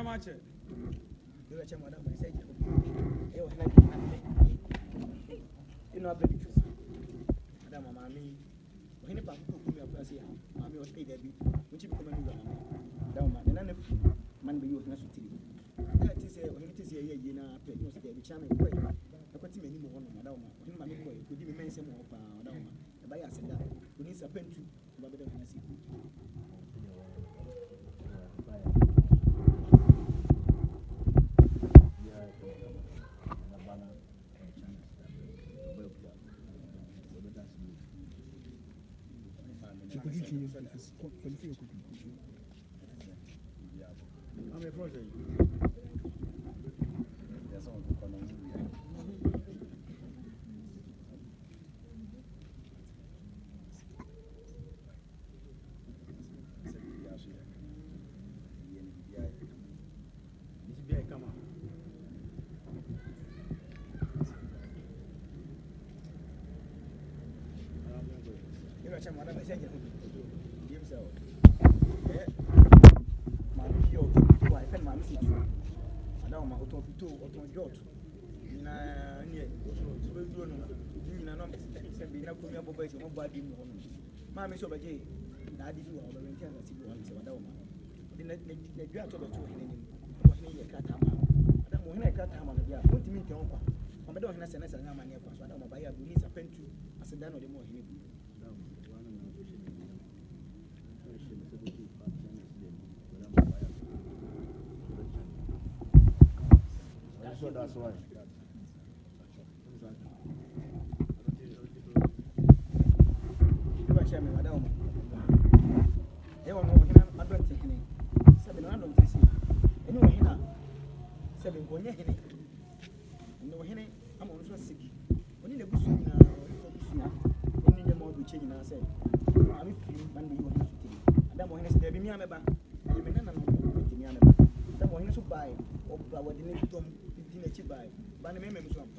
Yamache. You are Chamada, I said, you know, baby. Madam, Mammy, when you come to me, I say, Mammy was paid every which you become a new down, and then man be used not to tea. That is a when it is a year, you know, pay no stay, which I'm a quay. I put him anymore on Madame, when my boy could even mention more power down. The buyer said that we need a pen to Babylon. I'm a project. There's all the economy. Come on. You know, what I'm saying? Himself. I find my message. I don't know what to do or to jot. Na near, so we do know. You know, send me up to me about my body. Mammy, so by Jay, I did you all the maintain as you want to Adama. The grant of the two in a catama. I don't want to cut him on the ground. What do you mean? I'm not going to send us a man here. I don't know why I release a pen to as a dano the more he so that's why. You are sharing, madam. They were more than I don't take any. 7 random to see. Anyway, here, 7 going here. No, Henry, I'm also sick. When you bush only the more we change and I say, I'm feeling when we want to take. And then when I say, me, I'm a bank. You may not know me. Then when you buy, or what the next time. Buy, but the memory is one.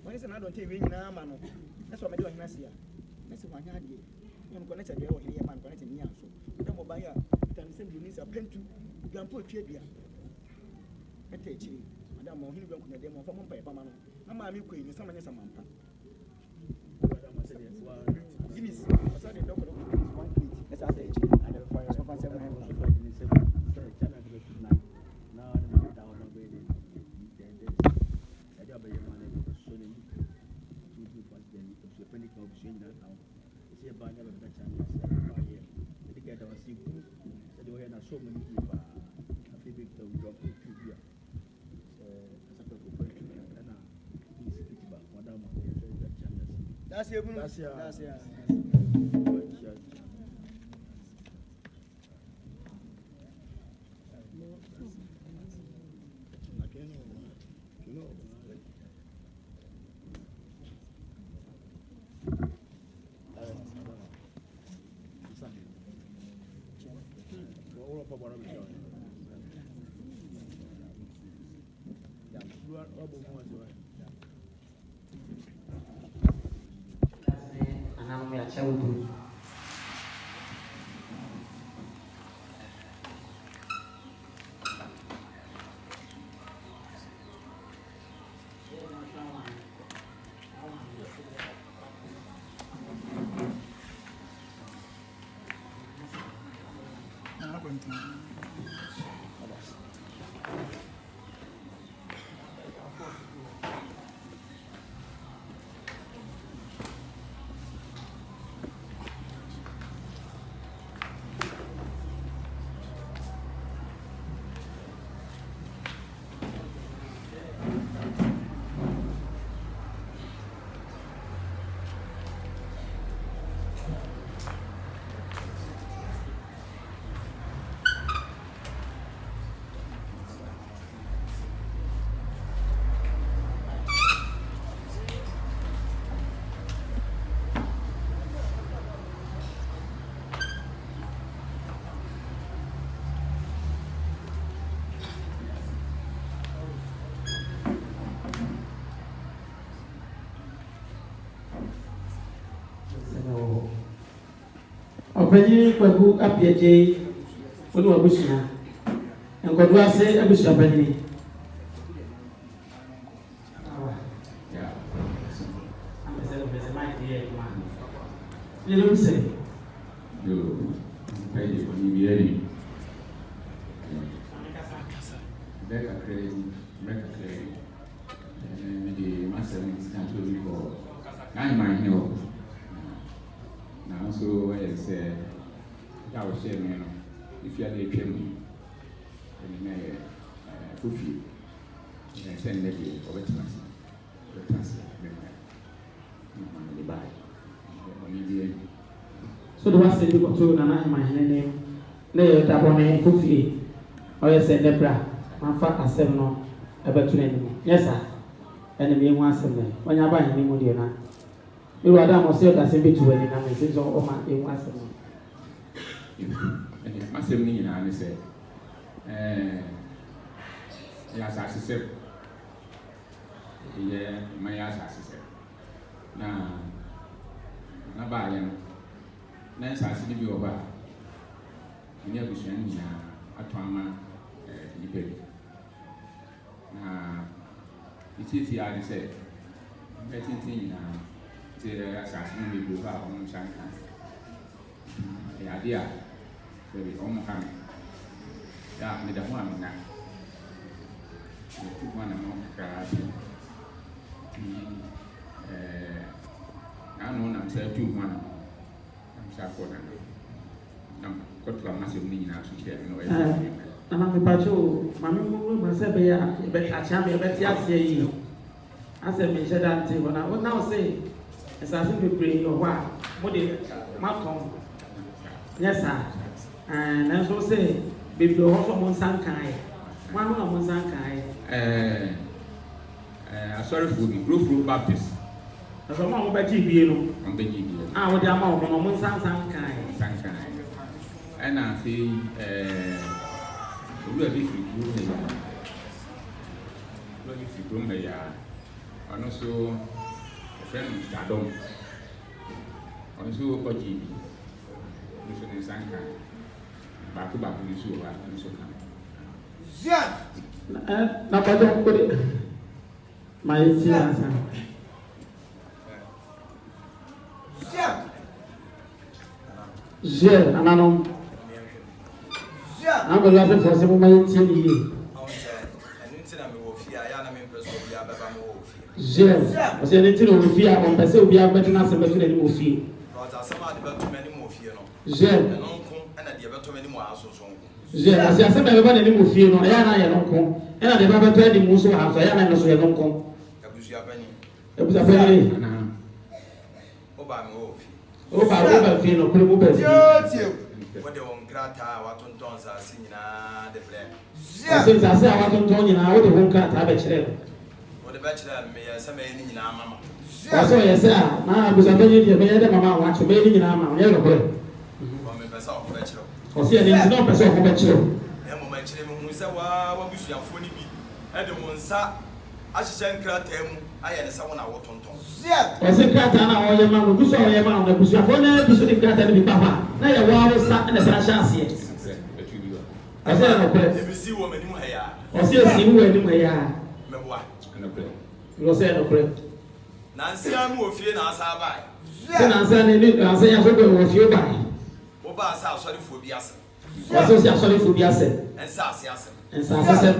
When it's another TV in a man, that's what I do in Nasia. That's why I had you. I'm connected there with a man connected me. So, then we'll buy a send you need a pen to Gampo Tribia. I take you, Madame Mohin, don't connect them from Papa. I'm a new queen, someone is a man. Guinness, I saw the doctor of 1 plate. That's our age. I never fire so far 700. So many people I feel big to drop to Cuba. That's it. That's it. Openyi kwaku apiaje onu abusua Nkodwa se abusua panini. Yeah. I'm saying my dear man. You don't say. You pay the money. Make a credit. And the master is not to be for 9 miles. Now, so I said, I was saying, if you are the king, and Fufi, and send lady or wetness, so the one said you got to Nana, my name, lay a tabone, Fufi, or you said Lebra, my father said no, about to enemy. Yes, sir. Enemy once a day. When you buy any money, you are down or say that's a bit to any name, or my once a day. And if Master Nina and said, yes, I said, yeah, my ass, I said, now, not by them. Nice, I see you over. You never send a trauma, you pay. It is the other said, betting thing now, the assassin will go out on Shanghai. The idea, very almost coming. Yeah, made a one now. You took one among crowds. I know I'm saying 2 1. I'm sorry. I'm got to a massive meaning now to share. And I'm about to, Mammy, must have a champion, but yes, I said, me said that when I would now say, as I think we bring your wife, what did Malcolm? Yes, sir. And as we say, baby, you also want some kind. One of some kind. Sorry for the Grove Baptist. As a mom, but you I'm begging you. I would have more some kind. And I say, really, if you don't may, and also a friend of Stardom, also for GB, Mission in Sanka, back to back with you, and so come. Yeah. Now, I don't put it. My dear, yeah, and I know. I'm going to have to force him to tell yes, I said, it's no fear on the same beer, but not some better than Mufi. Yes, I said, everybody in Mufi, no, I don't come, and I never tried the Musu house, I am also a long come. It was a penny. Oh, I will feel no clue. What the one grata, what on tons are singing the plan. Since I say I want to tell you now, what the one grata have a child. What the bachelor may some in our mamma. That's why I say, now I was a baby, the mamma wants to baby in our mamma, yellow boy. Or see, there is no person who bet you. Emma, my children, who said, what we should have funny be. And the one, sir, I should send Kratem, I had someone I want to. Yeah, I said, Kratana, or your man, who saw your man, the Bushra, one episode in Kratan, Papa. Now your wall sat in the Sarashas. I said, let me see woman in my hair. Or see a scene where you may have. You said, no prayer. Nancy, I'm more fear now, Sabai. Nancy, I hope you will feel by. Oba, sorry for the answer. Sorry for the answer. And Sassy, and Sassy,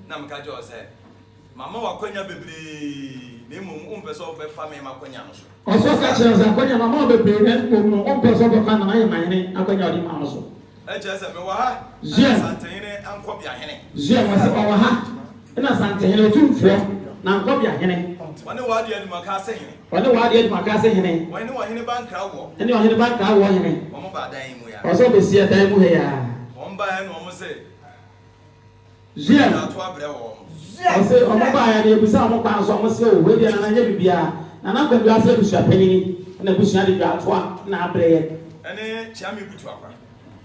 Namakajo said, Mamma, Wakonia baby, name person of family, Maconianos. Also, catchers are going to Mamma baby, one person of family, my name, Akonia Maso. I just said, Yes, and Copia Henny. Yes, was our hat, and I sent him 2 4, now Copia Henny. When the word you had Macassin, when the word you had Macassin, when you are in a bank crowd, and you are in a bank crowd, Mamma Badame, also the sea time here. One by and almost say, Jim, I say, oh, my, you was almost almost so, whether I never be and I'm going to ask you to penny and a bush at the one, now play. And then Chammy Butuapa.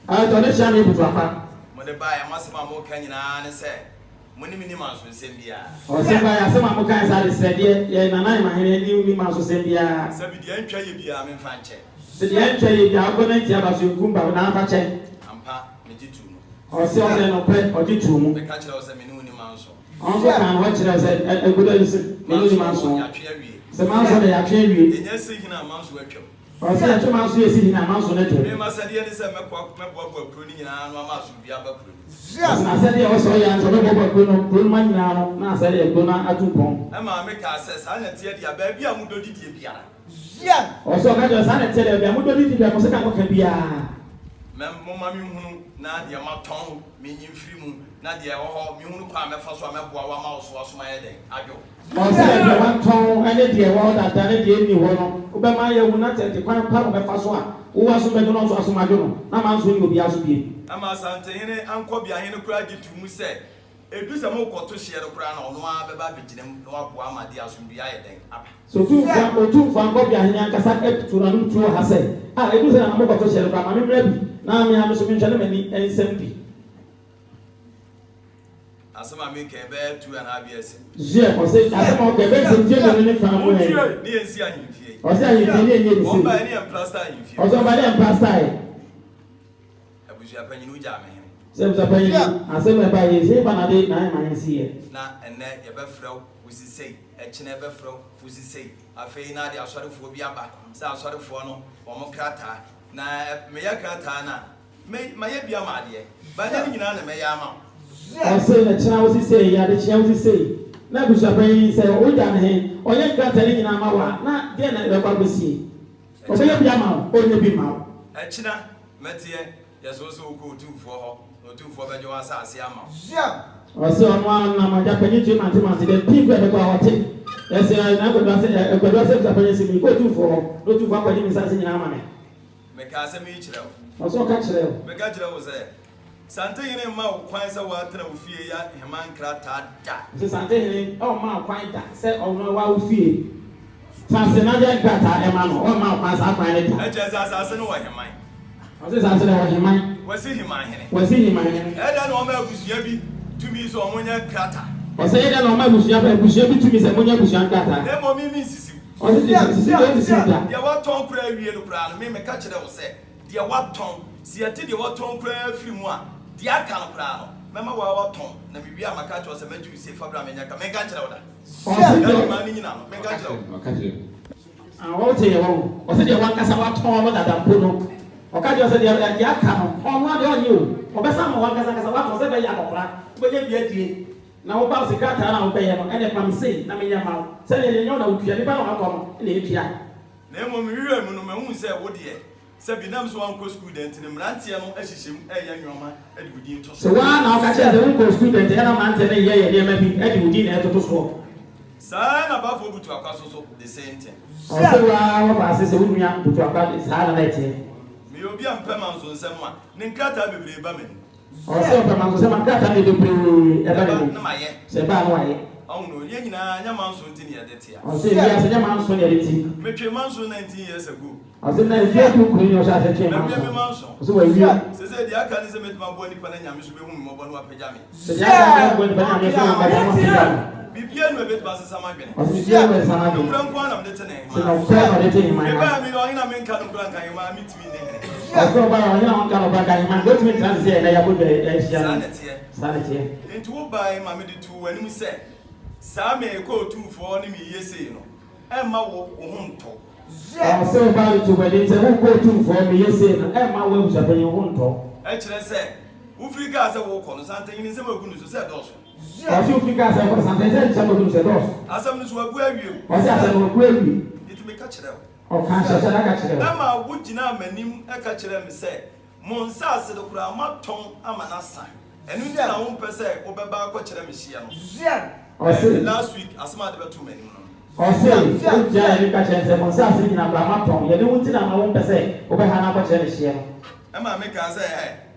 I don't know Chammy Butuapa. When they buy a massive more canyon and say, Money minimums will send me. Or some more kinds I said, yeah, and I my new mouse will send me. Sabi the entry you be I'm in Fanche. The entry you are going to have as you come by now, Fanche. Ampa, Meditu. Ɔsɛ ɔsɛ no pɛ ɔde tu mu. Meka kyerɛ ɔsɛ me ne wo ni manso. Ɔnso kan hɔ kyerɛ sɛ egudo yi sɛ me ne ni manso. Sɛ manso de yatwe awie. Enye se hina manso atwam. Ɔsɛ yatwe manso yɛ si hina manso na twam. Me ma sɛ de ne sɛ mɛboa kuro ni nyinaa no ama so bia ba kuro. Na sɛ de ɔsɛ ɔyɛ anso bɛbɔ kuro no kuro ma nyinaa no na sɛ de kuro na atu pɔn. Ɛma me ka sɛ saa na tie dia ba bia mu dodi die biara. Ɔsɛ ɔka kyerɛ saa na tie dia bia mu dodi die bia mo sɛ ka kɔ ka biara. Mo ma mi hunu na de ma tɔn me nyimfiri mu na de ɛwɔ mi hunu kwa mɛfa so amɛboa wa ma so asoma yɛ den adwo. Ɔsɛ de wa tɔn ɛne de ɛwɔ dada ne de ni hɔ no wobɛma yɛ wu na tɛ de kwan pa mɛfa so a wo wa so bɛ do no so asoma adwo no na ma nso ni obi aso bie. Ama santehene ankɔ bia hene kura de tu mu sɛ edu sɛ mo kɔto hye no kura na ɔno a bɛba bɛgyina no aboa ama de asomdua yɛ den aba. So tu fa ankɔ bia hene ankasa etu na no tu ha sɛ a edu sɛ na mo kɔto hye no kura ma me mra bi na me am so me nhwɛ mani ensɛm bi. Asema me ke be tu ana abiese. Je ɔsɛ asɛm ɔkɛ bɛ sɛ tie ne fa mo ɛ. Ni ensi ahimfie. Ɔsɛ ahimfie ne enye ni Ɔba se. ni em plaster ahimfie. Ɔsɛ ɔba ne em plaster ɛ. Abusu apanyinu ja me hene. Sɛ msa panyin asɛm ɛba yɛ sɛ ba na de na ma yɛ si yɛ. Na ene ye be frɛw usisei, ɛkyene be frɛw usisei. Afei na de asɔrefoɔ bi aba. Sɛ asɔrefoɔ no wɔn krata na me yɛ krata na ma yɛ bia ma ade. Ba ne nyina na me yɛ ama. Ɔsɛ na kyena wo si sɛ ya de kyena wo si sɛ. Na busu panyin sɛ o ja ne he, ɔyɛ krata ne nyina ma wa na de na ɛba besie. Ɔbɛyɛ bia ma o nye bi ma. Ɛkyena metie yesoso ko otumfoɔ hɔ. Otumfoɔ bɛgye wa asase ama. Ɔsɛ ɔno ana ma ja panyin tu mante de pin ko ɛbɛkɔ awɔte. Ɛsɛ na ɛkɔdɔ sɛ busu panyin si mi ko otumfoɔ no otumfoɔ akɔgye mi sanse nyina ama me. Meka asɛm yi kyerɛ wo. Ɔsɛ ɔka kyerɛ wo. Meka kyerɛ wo sɛ santehene ma wo kwan sɛ woatena wo fie ya hema nkrataa da. Sɛ santehene ɔma kwan da sɛ ɔno wa wo fie. Sanse na de nkrataa ɛma no ɔma kwan sa kwan ne da. Ɛkyɛ sɛ asase no wɔ heman. Ɔsɛ sanse na wɔ heman. Wɔsi heman hene. Wɔsi heman hene. Ɛda na ɔma abusua bi tumi sɛ ɔmo nyɛ krata. Ɔsɛ yɛda na ɔma abusua bi tumi sɛ mo nyɛ abusua nkrataa. Na mmom mi nsisiw. Ɔsɛ sisi da. Deɛ wɔtɔn kura awie no kura no me meka kyerɛ wo sɛ deɛ wɔtɔn si ɛte deɛ wɔtɔn kura afiri mu a deɛ aka no kura no mɛma wa wɔtɔn na mewie a maka kyerɛ sɛ mɛgye sie fa bra menya ka meka kyerɛ wo da. Ɔsɛ ma ni nyina no meka kyerɛ wo. Wɔte yɛ wɔn. Ɔsɛ deɛ wankasa watɔn no dada mpo no. Ɔka kyerɛ sɛ deɛ aka no ɔno ade ɔnyɛ o. Ɔbɛsa ma wankasa kasa watɔn sɛ bɛyɛ akɔkora. Wobɛyɛ bi adie. Na wo ba sekata na wo bɛyɛ no ɛne pam sei na menya ma wo. Sɛ deɛ nyɛ na wo tua nipa na wakɔ no ɛna etua. Na mmom wiwe mu no mahu sɛ wo deɛ sɛ bi nam so wankɔ school dent ne mmeranteɛ no ahyehyɛ mu ɛyɛ nneɔma ɛde wo din to so. Sɛ waa na ɔka kyerɛ sɛ wonkɔ school dent ɛna mmeranteɛ no yɛ nneɛma bi ɛde wo din na ɛtoto soɔ. Saa na bafoɔ butu akwa so the same thing. Ɔsɛ waa wɔfa ase sɛ wo nua butu akwa saa na ɛteɛ. Meyɛ obi a mpɛ ma nso nsɛm a ne nkrataa bebree ba m'ani. Ɔsɛ ɔpɛ ma nso sɛ ma nkrataa ne bebree ɛba ne mu. Na mayɛ. Sɛ ɛbaa no wayɛ. Ɔno yɛ nyinaa nyɛ ma nso nti ne yɛde tea. Ɔsɛ ebi ase nyɛ ma nso ne yɛde ti. Metwe ma nso 19 years ago. Ɔsɛ na ebi atu kuru ni ɔsɛ ase twɛn ma Mɛwie me ma nso. nso. Ɔsɛ wa ewia. Sɛ deɛ aka ne sɛ mɛtuma bɔ nipa na nyame so bɛhu me mmɔbɔ no apagya me. Sɛ deɛ aka bɔ nipa na nyame so bɛhu me mmɔbɔ no. Bibia no ɛbɛtuma sesa ma dwene. Ɔsɛ bibia no ɛsama dwene. Nokura nko a na mede te ne Sɛ na ɔkura na ɔde te ne man. Mebaa me ɔhe na menka nokura nka hema metumi ne hene. Ɔsɛ ɔba ɔhe na ɔnka ɔba ka hema wɔtumi tena sɛ ɛna yɛabɔ bɛ ahyia Saa no. ne teɛ. Saa ne teɛ. Nti wobae ma mede tu w'anim sɛ saa meekɔ otumfoɔ ne meyie sei no ɛmma wo ho ntɔ. Ɔsɛ ɔba de to bɛde sɛ wokɔ otumfoɔ meyɛ sei no ɛmma wo abusuapanyin ho ntɔ. Ɛkyerɛ sɛ wofiri kaa sɛ wokɔ no santanyini nsɛm agu no so sɛ dɔɔso. Ɔsɛ ofiri kaa sɛ ɛkɔ santɛ sɛ nkyɛn bɔdum sɛ dɔɔso. Asɛm no so wagu awie o. Ɔsɛ asɛ no wɔkura awie. Nti meka kyerɛ wo. Ɔka hyɛhyɛ no aka kyerɛ wo. Ɛma wogyinaa m'anim ɛka kyerɛ me sɛ mo nsase no koraa matɔn ama no asa. Ɛno nti na wompɛ sɛ wobɛba akɔkyerɛ me hyia no. Ɔsɛ last week asɛm ade bɛto m'anim no. Ɔsɛ wogya yɛ nipa kyerɛ sɛ mo nsase nyina bra matɔn yɛde wo nti na ma wompɛ sɛ wobɛha no akɔkyerɛ ne hyia no. Ɛma meka sɛ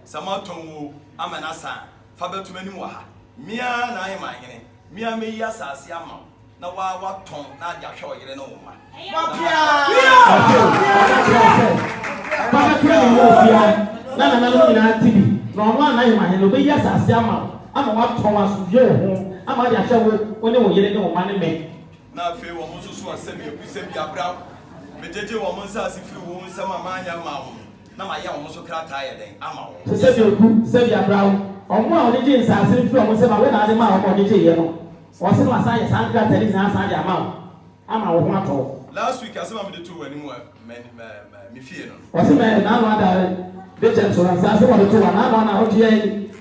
sɛ matɔn wo ama no asa fa bɛto m'anim wɔ ha. Mia na ayɛ ma hene. Mia meyi asase ama wo. Na watɔn na ade ahwɛ ɔyere no wo ma. Na nananom nyinaa ti bi na ɔno anaghị ma hene obɛyi asase ama ama watɔn asomdwe wo ho ama ade ahwɛ wo ne wo yere ne wo ma ne me. Na afei wɔn nso so asɛm ebusa bi abra. Megyegye wɔn nsa ase firi wo nsɛm a maanya ma wo. na ma ya wo so krata ya den ama wo se bi oku se bi abrawo omo a oni je nsase fi omo se ma we na ade ma oni je ye no o se no asa ye san krata ni na asa de ama wo ho ato last week asema me de to wani mu me fie no o se me na no ada de je so nsase wo de to na na o je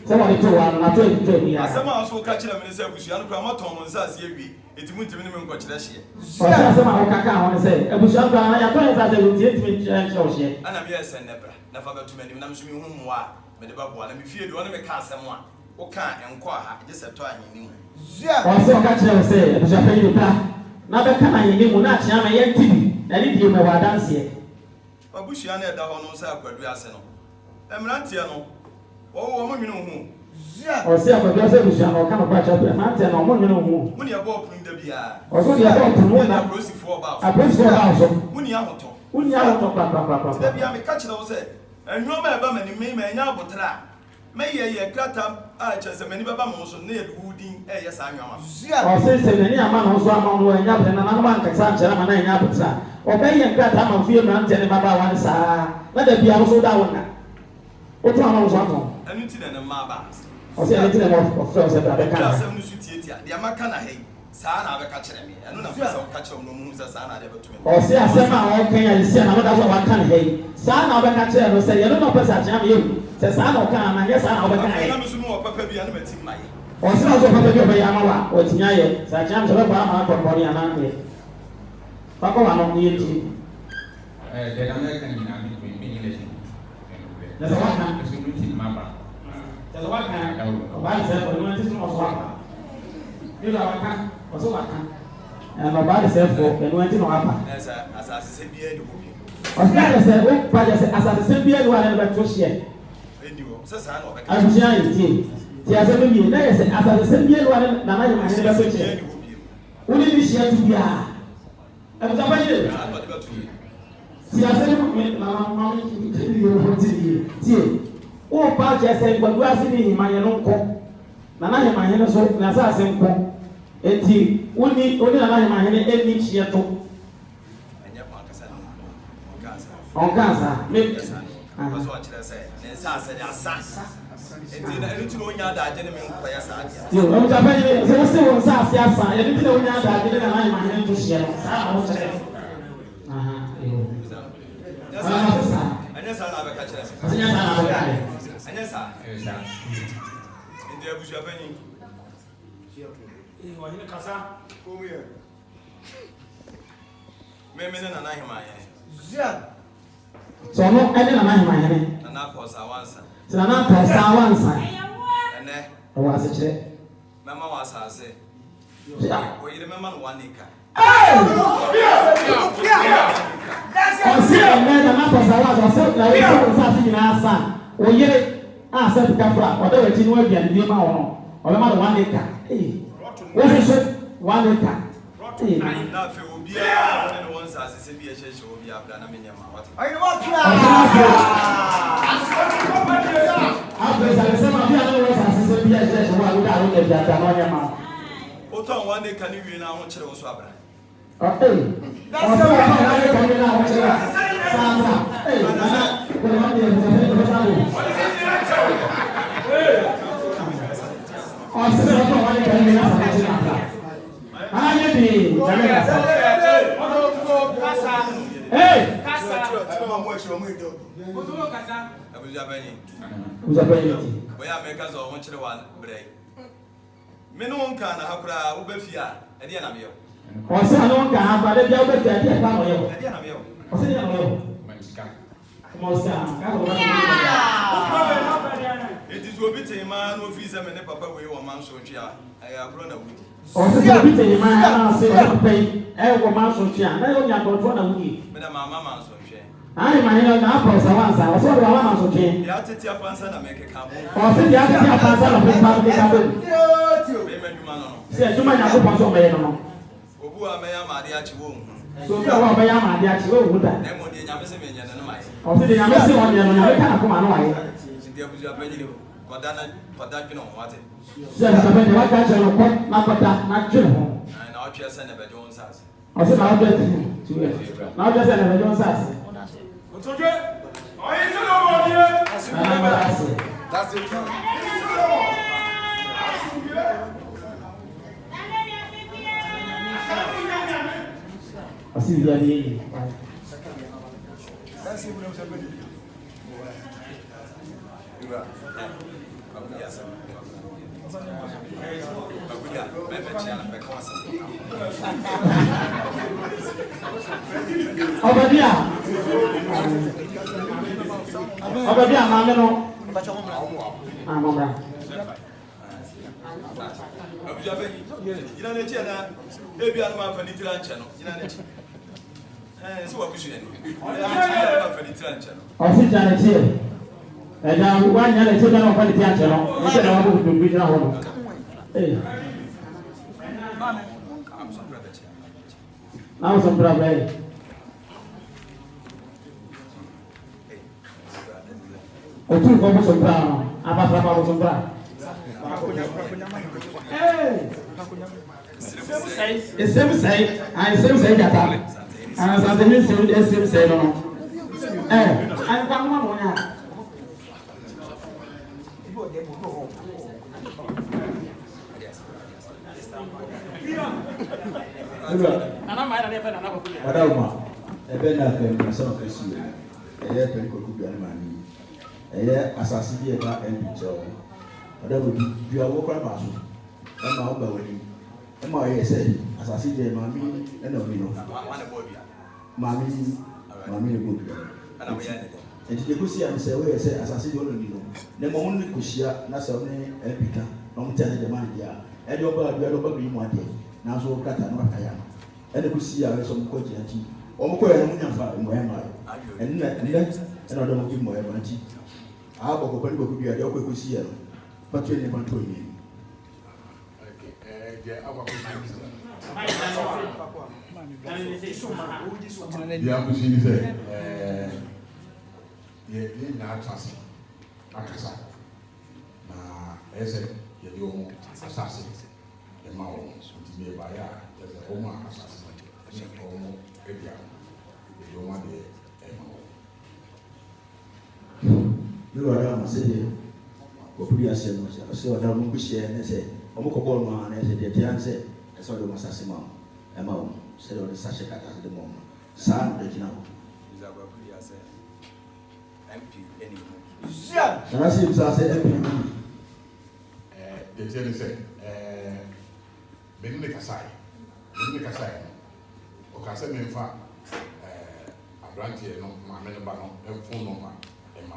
se wo de to wa na to ya asema so ka kire me se abusua no kra ma ton mo nsase ewie etimu ntimi ne me nko kire hye o se asema o kaka ho ne se abusua kra na ya to nsase wo tie ntimi kire o hye ana me yesa nebra na fa betu mani na mso me hu mu a me de babo na me fie de wona me ka asem a wo ka enko ha je se to ahini mu o se o ka kire se abusua pa yi pa na be ka na ahini mu na chia me ye ntibi na ni die me wa danse abusua na eda ho no se akwadu ase no emrantie no wo mo nwene hu o se akwadu ase abusua no ka no kwa cha na ante na mo nwene hu muni abo pun da bia o so dia bo pun na aprosifo ba so muni ahoto pa da bia me ka kire wo se enwoma eba mani me ma nya abotra me ye krata a chese mani baba mo so na ye wudin ye sa anwama o se nani ama no so ama no nya botra na no man kasa nkyere ma na nya botra o be ye krata ma fie ma ante ne baba wan sa na da bia so da wona o to ama so ato anu ti na ma ba o se anu ti na mo of se da be kan asem no su tietia de amaka na hei saa na be ka kire me anu na fesa o ka kire mo mu saa na de betu me o se asema o kan ya se na da so wa kan hei saa na be ka kire no se ye no pesa kire me ye se saa na o kan na ye saa na o be kan hei na me su mu o papa bia na mati mai o se na so papa bia be ya ma wa o tinya ye saa kire me se be ba ma ko bori ana ne pa ko wa no ye ti the American in English. There's a one man. There's a routine mama. There's a one man. Why is that? You want to know what? You know what can? Also what can? And my body said for you want to know what? As I said bia de hobi O se say o pa je say as I say bia you are never to share. endiwo se saa na o be ka I share it ti. Ti as I be na say as I say bia you are na na you ma never to share. Only this share to bia. I was about you. Si asem me na mama ni yo hoti tie o pa je se gbadu ase ni himanye no nko na na himanye no so na sa ase nko enti oni na na himanye ne eni chie to anya pa kasa na on kansa me so a kire se ne sa ase ya sa enti na enu ti no nya da age ne me nko ya sa age yo o ta ba ni se won sa ase asa ye ti na onya da age ne na himanye to chie no sa na o chire aha anya sa na be ka kire anya sa na be ka anya sa ndi abusua bani wa hina kasa komu ye me na na himanye so no ene na na himanye na na ko sa wansa so na ko sa wansa ene o wa se chire mama wa sa se o yire mama no wanika ọsẹ ẹmẹ nana kọsawa ọsẹ na wọsẹ ọsẹ nyinaa sa oyere a sẹ pikafra ọdẹ wọ ekyi ni wọn aduane bi ma wọn ọbẹ ma no 1 acre wọ́n sọ 1 acre. na fe obiara ne no wonsa asese bi ehye hye obiara bra na menya ma wata ayi wa kra afẹ sẹ ma bi anu wọ́n sọ asese bi ehye hye wọ́n awuda awo ebi ata na ọnyẹ ma. o ton 1 acre ni wi na ho kyerɛ wo so abra ọsẹ ọsẹ ọsẹ kọmi na ọsẹ sáà nana kọmi na ọsẹ ọsẹ sáà wò. ọsẹ ọsẹ wà ní kọmi na ọsẹ ọsẹ náà. ayé bi jẹmẹ kasa. kasa ma mo ehye mo edo otumo kasa abusua bani ti. boya me kasa ho kyerɛ wa bre me no nka na hakura wo ba fi a ɛde na me yo ọsẹ àná wọn kà á ba dẹbi àwọn bẹsẹ ẹdí ẹgbà wọn yẹ wọ ɛde na me yo ọsẹ ní àwọn yẹ wọ ọmọ ọsẹ àná káàkiri wọn kà it is obi tema no fi se me ne papa we wo man so twa ay agro na wudi ọsẹ ní obi tẹyẹ máa yà náà ṣe ẹ pẹ ẹ wọ máa sọ twa náà yóò nyà gbọdọ náà wúni. me na mama man so twa ayé màá yẹn náà apọ ọsẹ wa nsa ọsẹ ọdọ wa máa sọ twa. ya tete apansa na me keka mo ọsẹ di akitì àpàṣẹ náà fún báwo nípa bẹ́ẹ̀. me ma duma no no sẹ ẹdúmọ yà kó pọnsọ ọmọ yẹn nọ. obu a me ya ma de achi wo hu so bí ọwọ́ ọbẹ̀ yà máa di àti wọ́n wù dà. na mo de nya me se me nya ne no mai ọsẹ di yàmẹ sí wọn yẹn nọ yàmẹ kánà kó máa nọ wáyé. ndi abuja bani le koda dwene ho wate sẹ ẹ sọfẹ ní wàá kàchẹ lọ kọ n'akọta n'atwe ho. na otwe se na be jo nsas ọsẹ náà ọdọ ẹ ti tu ẹ náà ọdọ ẹ sẹ ẹ bẹ jọ nsàsì. otoje That's it. I see the idea. That's it. Obadia, mama no. Mama. Ọ̀sìn tí a lè tiẹ̀, ẹ̀dá wá ní alẹ́ tí ó dáná ọ̀fẹ́ ní tí a jẹ lọ, ní tí a wá bó gbogbo ìdíra wọn. Náà sọ mpira bẹ́ẹ̀. Otu nǹkan bó sọ mpira nọ, abafra bó sọ mpira. Esem sẹ́yìn, esem sẹ́yìn jata, asante mi nsẹ́yìn esem sẹ́yìn nọ. Ayikwa nwa mo ya. Nana mai na ne fa nana ko kuya. Madama, ebe na ka mi so ka si. Eye pe ko ku bi ani mani. Eye asasi bi e ba en bi jo. Madama bi awo kwa ma so. E ma o ba wani. E ma ye se asasi je ma mi e na mi no. Mami ne go bi. Ana mo ya ne de. Enti de ko si ani se we ye se asasi je o no ni no. Ne mo mun ko sia na se o ne e bi ka. No mo tane de man dia. E do ba bi mu ade. Na so kata no akaya no. Ene ko si ya so mo ko ji anti. O mo ko ya mo nyafa mo ya ma. Enne ene do mo ki mo ya ma anti. A bo ko pani ko bi ade o ko si ya no. Patwe ne ban to ni. Okay. Je aba ko si. Ya ko si ni se ye na atase. Akasa. Na ese ye yo mo asase. E ma o ti me ba ya. Ese o mo asase. Ni o mo ebia. Ye yo ma de e ma o. Yo ara ma se de ko bi ase no se o da mo bi se ne se o mo ko bo no na se de tian se e so do masase ma e ma o se do sa se kata de mo sa de kina o Izaba ku ya se MP eni mo. na se bi sa se e bi De tiene se benine kasai o kasa me fa abrantie no ma me ba no e fun no ma e ma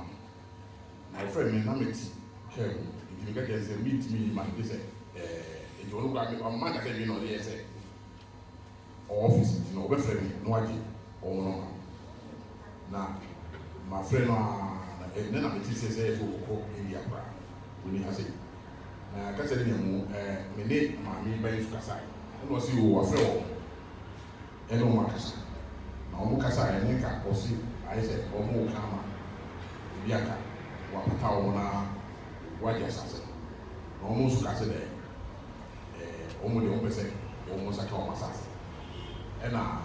na e friend me na meti ke ndi ga get se meet me ma be se e jo no ga me o ma ka se me no ye se office no o be friend me no agi o no na ma friend na na meti se se ko area bra oni ha se na kasa ni mu me ne ma mi ba yu kasa no si o afre o e no ma kasa na o kasa e ne ka o si ai se o mu kama bi aka wa pata o na wa ja sase na o mu su kasa de o mu de o pese o mu sa ka o masase e na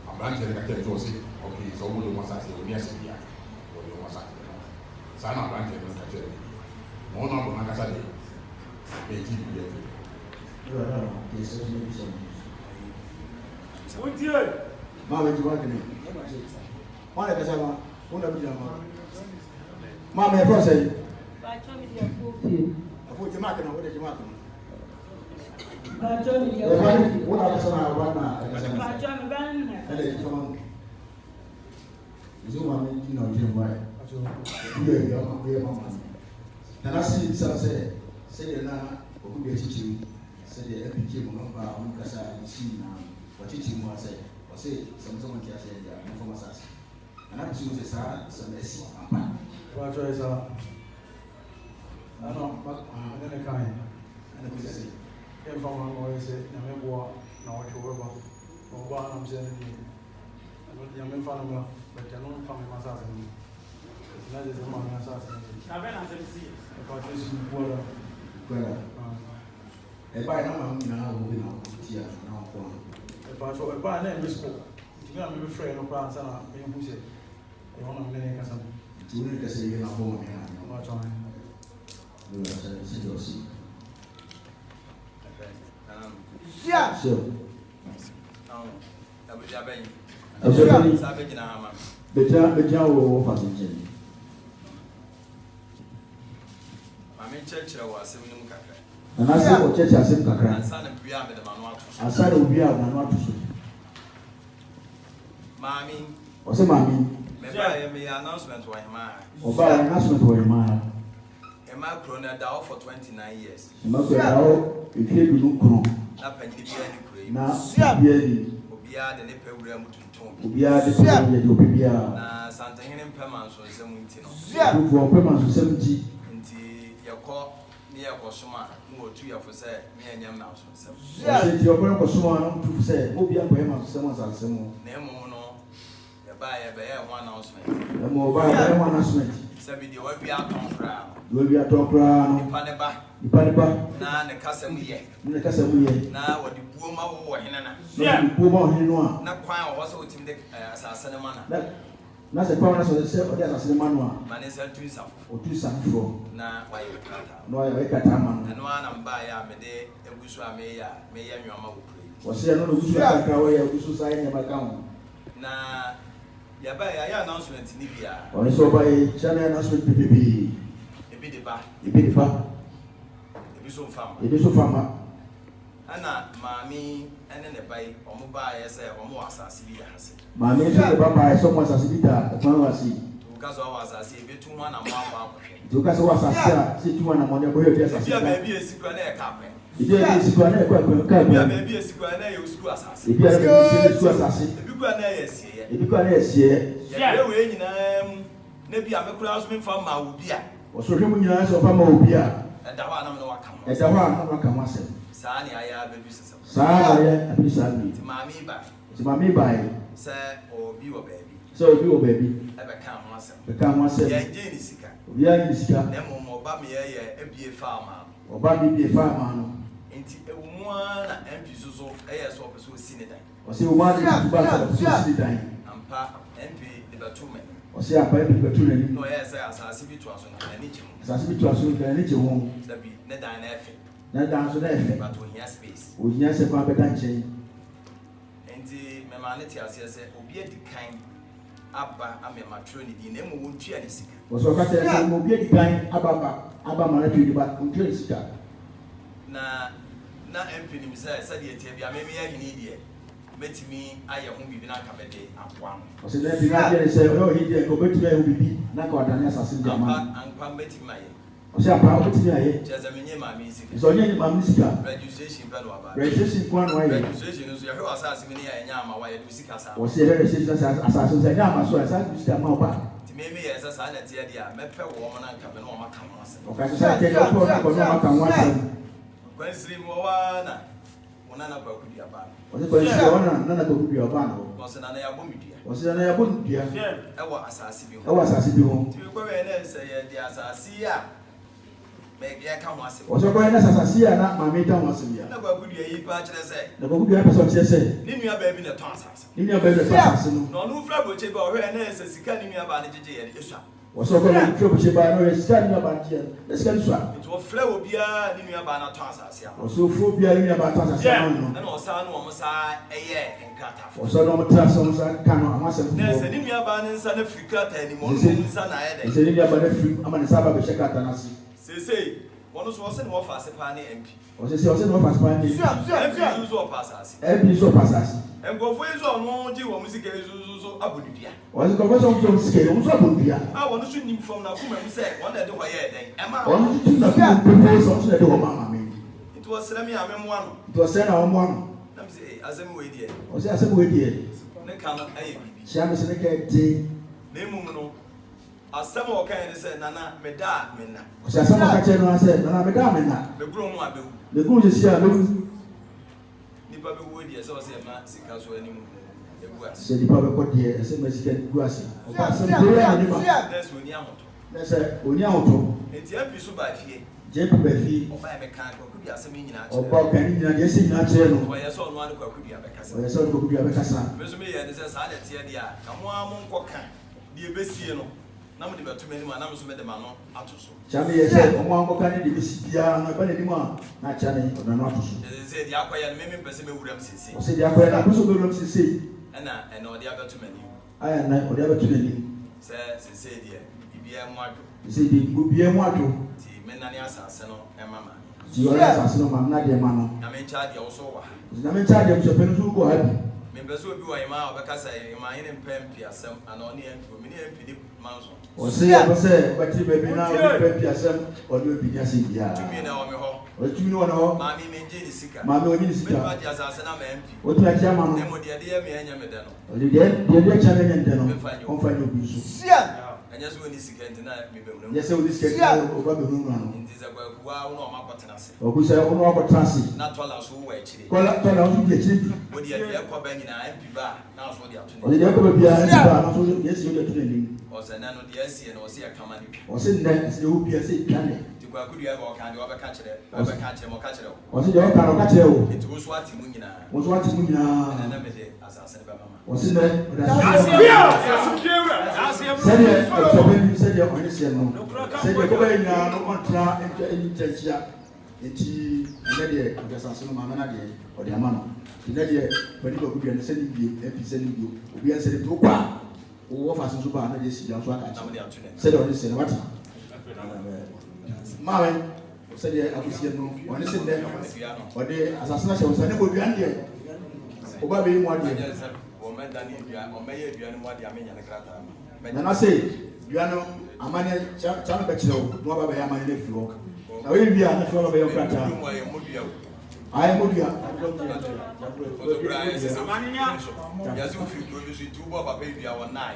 abante ne ka te jo si okay so o mu de o masase o ni ase bi aka o de o masase sa na abante ne ka te mo na bo na kasa de e ti bi de yo ara ke se ni bi se Wontie. ma we ti wa kini wa le kasa ma won da bi ma ma me fro say Ba chomi dia fufi. afo je ma kana wo de je ma kana Ba chomi dia e wa fufi. ni wona kasa na wa na kasa Ba na chomi ba nna. ele ti fama izo ma me ti na je mo ai ye yo ma ye ma ma na na si sa se de na oku bi chichi se de epike mo no ba on kasa si na wa chichi mo ase o se samsung ti ase ya mo fama sa ana bi se sa messi apa Ba choy sa. Ano ba ne kai. ana bi se E fa ma mo ese na me bo na o chowe ba. O ba na mse ni. Ano ya me fa na ba ta no fa me masasa ni. Na je ma na masasa ni. Na be na se si. Ba choy si bo la. kwela e ba na ma na wo bi na ti ya na ko E ba choy e ba na me school. Tinga me be frɛ no kra ansa na me hu se ɔno na ne kasa tí wọ́n ní kẹsẹ̀ yẹn náà bọ́ wọn ní àná. ɔno atɔ ne ló yà sẹ́ sí lọ sí. So. Bẹ̀tẹ̀ wọ̀ fà sí jẹ́. Maame kyerɛkyerɛ wɔ asɛm no mu kakra. Anase wɔ kyerɛkyerɛ asɛm kakra. Ansa na bia mede ma no ato so. Ansa na obi a n'ano ato so. Maame. Ɔsɛ maame. Mɛba yɛ meyɛ announcement wɔ Hemaa. Ɔbaa yɛ announcement wɔ Hemaa. Hemaa kuro no da hɔ for 29 years. Hemaa kuro da hɔ efie bi no kuro. Na panyin bia ne kuro yi. Na bia ni. Obiara de ne pɛ wura mu tuntum bi. Obiara de pɛ wura de obi bia. Na santahene mpɛma nso nsɛm nti no. Dufoɔ mpɛma nso nsɛm nti. Nti yɛkɔ ne yɛkɔ soma na wɔtu yɛfo sɛ ne yɛnyɛ mma nso nsɛm. Ɔsɛ nti ɔbɛn kɔ soma na ɔtu sɛ obi akɔ ɛma nso nsɛm asase mu. Na emu no yɛbaa yɛbɛyɛ ho announcement. Ɛmu ɔbaa yɛbɛyɛ ho announcement. Sɛbi deɛ wabi atɔn koraa. Wabi atɔn koraa no. Nipa ne ba. Nipa ne ba. Na ne kasa mu yɛ. Ne kasa mu yɛ. Na wɔde buo ma wɔ hene na. Na wɔde buo ma wɔ hene no a. Na kwan a wɔwɔ sɛ wɔtumi de asase ne ma na. Na sɛ kwan na sɛ ɔde asase ne ma no a. Ma ne nsa tu nsa foforɔ. Otu nsa foforɔ. Na wayɛ kata. Na wayɛ kata ama no. Ɛno ara na mbaa yɛ a mede egu so a meyɛ nneɛma wɔ kuro yi. Wɔsɛ ɛno na ogu so kakra wɔyɛ ogu so saa nneɛma ka ho. Na yɛbaa yɛ announcement ne bia. Ɔno nso ɔbaa yɛ kyɛ na announcement bebree. Ebi de ba. Ebi de ba. Ebi so mfama. Ebi so fama. Ana maame ɛne ne ba yi ɔmo baa yɛ sɛ ɔmo wɔ asase bi yɛ ha se. Maame nso de ba baa yɛ sɛ ɔmo asase bi da ɛkwan wɔ ase. Tuka so wɔ asase ebi tu ho anam akɔ akɔhwɛ. Tuka so wɔ asase a se tu ho anam ɔne ɛkɔhwɛ bi asase. Ebi a baabi esi kura na yɛ kaapɛ. Ebi a esi kura na yɛ kɔ ɛkɔ kaapɛ. Ebi a baabi esi kura na yɛ osuku asase. Ebi a baabi esi osuku asase. Ebi kura na yɛ esieɛ. Ebi kura na yɛ esieɛ. Yɛ wei nyinaa mu na bi a mekura so memfa ma obi a. Ɔsɔhwɛ mu nyinaa sɛ ɔfa ma obi a. Ɛda hɔ anam na waka ho. Ɛda hɔ anam na waka ho asɛm. Saa ne ayɛ abɛdu sesɛm. Saa ayɛ abɛdu saa bi. Nti maame ba. Nti maame ba yi. Sɛ obi wɔ baabi. Sɛ obi wɔ baabi. Ɛbɛka ho asɛm. Bɛka ho asɛm. Yɛngye ne sika. Obiara nye sika. Na mmom ɔba meyɛ ebie fa ama no. Ɔba mi bie fa ama no. Nti ewu mu ara na MP so ɛyɛ sɛ ɔpɛ sɛ osi ne dan. Ɔsɛ wɔn adi tutu ba sɛ ɔsi si dan. Ampa MP de bɛto mɛ. Ɔsɛ apa ebi bɛtu n'anim. Na ɔyɛ sɛ asase bi to aso na n'ani gye ho. Asase bi to aso na n'ani gye ho. Dabi ne dan na ɛfɛ. Na dan so na ɛfɛ. But ohia space. Ohia sɛ kwan bɛda nkyɛn. Nti mɛma ne te aseɛ sɛ obi adi kan aba amɛma twerɛ ne din na emu wɔn tua ne sika. Wɔsɛ ɔka kyerɛ sɛ obi adi kan aba ma na twerɛ ne ba ɔntwerɛ ne sika. Na MP nim sɛ sɛdeɛ tie bi amemi yɛ hini deɛ mɛtumi ayɛ ho biribi na nka bɛde aboa no. Ɔsɛ na bi na deɛ sɛ ɔyɛ ɔhi deɛ nka ɔbɛtumi ayɛ ho biribi na nka ɔdane asase de ama. Ampa mɛtumi ayɛ. Ɔsɛ apa ɔbɛtumi ayɛ. Kyerɛ sɛ menye maame yi sika. Sɛ ɔnyɛ maame sika. Registration bɛ no aba. Registration kwan no ayɛ. Registration nso yɛhwɛ wɔ asase mi ne yɛ ɛnyɛ ama wayɛ de sika saa. Ɔsɛ yɛhwɛ registration asase sɛ ɛnyɛ ama so a ɛsɛ sika ma ɔba. Nti mɛmi yɛ sɛ saa na teɛ deɛ a mɛpɛ wɔn na nka bɛ na wɔn aka ho asɛm. Ɔka sɛ kyɛ yɛ ɔtɔ na kɔ na ɔka ho asɛm. Kwansiri mu wɔwa na wɔn nana ba kudi aba. Ɔsɛ kwansiri wɔn nana ba kudi aba no. Ɔsɛ nana yabɔ mi dua. Ɔsɛ nana yabɔ mi dua. Ɛwɔ asase bi ho. Ɛwɔ asase bi ho. Nti kɔ bɛyɛ dɛ sɛ yɛ de asase a mɛ ka ho asɛm. Ɔsɛ kɔ yɛ dɛ asase a na maame ka ho asɛm ya. Na ba kudi yi pa kyerɛ sɛ. Na ba kudi pɛ sɛ ɔkyerɛ sɛ. Ne nua baabi na tɔn asase. Ne nua baabi na tɔn asase no. Na ɔno fura bɔkye ba ɔhwɛ ne sɛ sika ne nua ba ne gyegye yɛ esua. Ɔsɛ kɔ yɛ fura bɔkye ba no yɛ sika ne nua ba gyegye yɛ sika ne sua. Nti ɔfrɛ obiara ne nua ba na tɔn asase a. Ɔsɛ ofuro obiara ne nua ba tɔn asase a no. Ɛna ɔsan no wɔn saa ɛyɛ nkratafo. Ɔsɛ na wɔn tena sɛ wɔn sa ka no ama asɛm Na foforɔ. sɛ ne nua ba ne nsa na firi krata anim ɔno ne nsa na ayɛ dɛ. Ɔsɛ ne nua ba na firi ama ne nsa aba bɛhyɛ krata n'ase. Seesei wɔn nso wɔsɛ ne wɔfa ase paa ne MP. Ɔsɛ na wɔfa ase paa ne MP nso ɔpa asase. MP nso ɔpa asase. Nkɔfo yi nso ɔno gye wɔn sika yi nso abɔ ne dua. Ɔsɛ kɔfɔ sɛ ɔmo sɛ sika yi ɔmo nso abɔ ne dua. A wɔn nso nim fam na kuma mu sɛ wɔn na ɛde hɔ yɛ dɛn ɛma Ɔno tutu na kuma mpɛfɛ sɛ ɔmo nso ɛde hɔ ma maame. nti wɔsrɛ mi a mɛmoa no. Nti ɔsɛ na ɔmo ano. Nam sɛ asɛm wei deɛ Ɔsɛ asɛm wɔ deɛ. ne ka no ayɛ biribi. Hyia mi sɛ ne ka ɛte. Na emu no asɛm a ɔka yɛ ne sɛ nana meda a mena. Ɔsɛ asɛm a ɔka kyerɛ no sɛ nana meda a mena. Meguro mu abɛwu. Meguro sisi a bɛwu. Nipa bɛwu deɛ sɛ ɔsɛ ɛma sika so anim egu ase. Sɛ nipa bɛkɔ deɛ ɛsɛ ma sika gu ase. Ɔba asɛm kuro yɛ ne ma. Nɛɛsɛ oni ahotɔ. Na sɛ oni ahotɔ. Nti MP so ba fie. JP ba fie. Ɔba yɛ bɛka kwaku bi asɛm yi nyinaa kyerɛ. Ɔba ɔkani nyinaa deɛ ɛsɛ nyinaa kyerɛ no. Ɔyɛ sɛ ɔno ano kwaku bi abɛkasa. Ɔyɛ sɛ ɔno kwaku bi abɛkasa. Mɛ so meyɛ ne sɛ saa na teɛ deɛ a ka mo a mo nkɔka die besie no na mo de beto mani ma na mo so me de ma no ato so chame ye say omo ankoka ne de besi bia na ba ne nim a na chane ona no ato so say di akwaya no me pese me wuram sisi o say di akwaya na so be wuram sisi na odi abeto mani aya na odi abeto mani say die bibia mu ado say di bibia mu ado ti me na ne asase no e mama ti o asase no ma na de ma no na me cha de wo so wa na me cha de so pe no so ko happy me beso obi wa ima obekasa ima yin mpempi asem ana oni empi me ni empi di manso o say ya say bati baby na o mpempi asem o ni obi dia say bia tumi na o me ho o tumi no ho ma mi menje ni sika ma mi oni ni sika me ba dia asase na ma empi o tu atia ma no ne mo dia de me anya me de no o de cha me nyende no on fa ni obi so anya so ni sika ntina me be wonu ya say o ni sika o ba be wonu no ntiza kwa kuwa wono o makotena se o ku say wono akotena se na tola so wo akire tola o su di akire wo dia de kwa ba nyina empi ba na so dia o dia ko ba bia ba na so yes yo de tuna ni o se na no dia sie no o se akama ni o se nda se o bia se kane ti kwa kudu ya ba o kan de o be ka kire o be ka kire mo ka kire o se de o ka kire o ti wo so ati mu nyina wo so ati mu nyina na me de asase ba mama o se na said your honest said your going now on tra into intensia enti enede ogasase no mama na de o de ama no enede bani ba gudu na sani bi epi sani bi obi an sani to kwa o wo fa so ba na de si dan so aka said your honest what mawe said your abusi no oni said de o de asase na shewo sani bo bi an de o ba be mu ade o me dani bia o me ye bia no mo ade amenya ne krata na say biano amane chama ba chiro no baba ya amane fi wo na we bia na fi wo baba ya krata ai modua ya zo fi ko bi tu bo baba bia won nai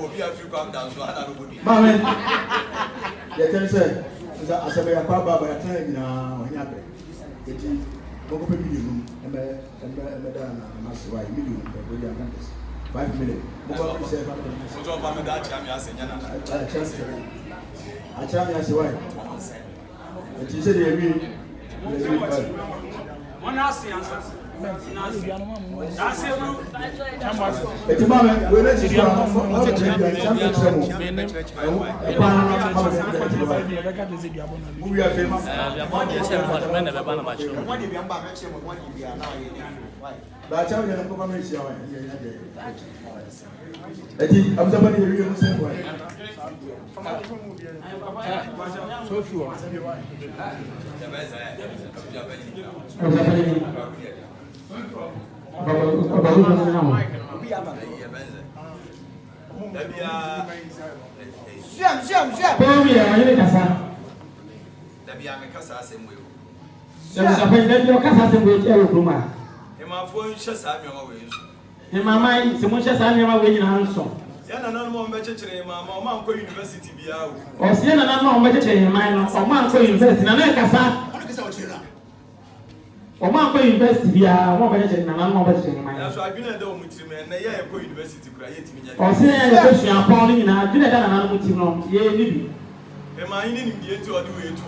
o bia fi ko am dan so ana no bodi mame ya tell say asabe ya kwa baba ya tan nyina onya be eti Boko pe million embe da na siwa million pe body and 5 million boko pe say so jo ba me da cha mi asenya na acha mi asiwa eti se de wi One answer. eti mama we let you know we are famous ba cha we na ko ma sia wa eti abzaba ni wi no se wa so few yana nan mo mbe chechere mama o man ko university bia o o se na nan mo mbe chechere man no o man ko university na na kasa o man ko university bia o mbe chechere na nan mo mbe chechere man na so adwene da o mutiri me na ye ko university kura ye timi nya o se ya ye ko sua pon ni na adwene da na nan mutiri no ye ni bi e ma yin ni die ti o de we to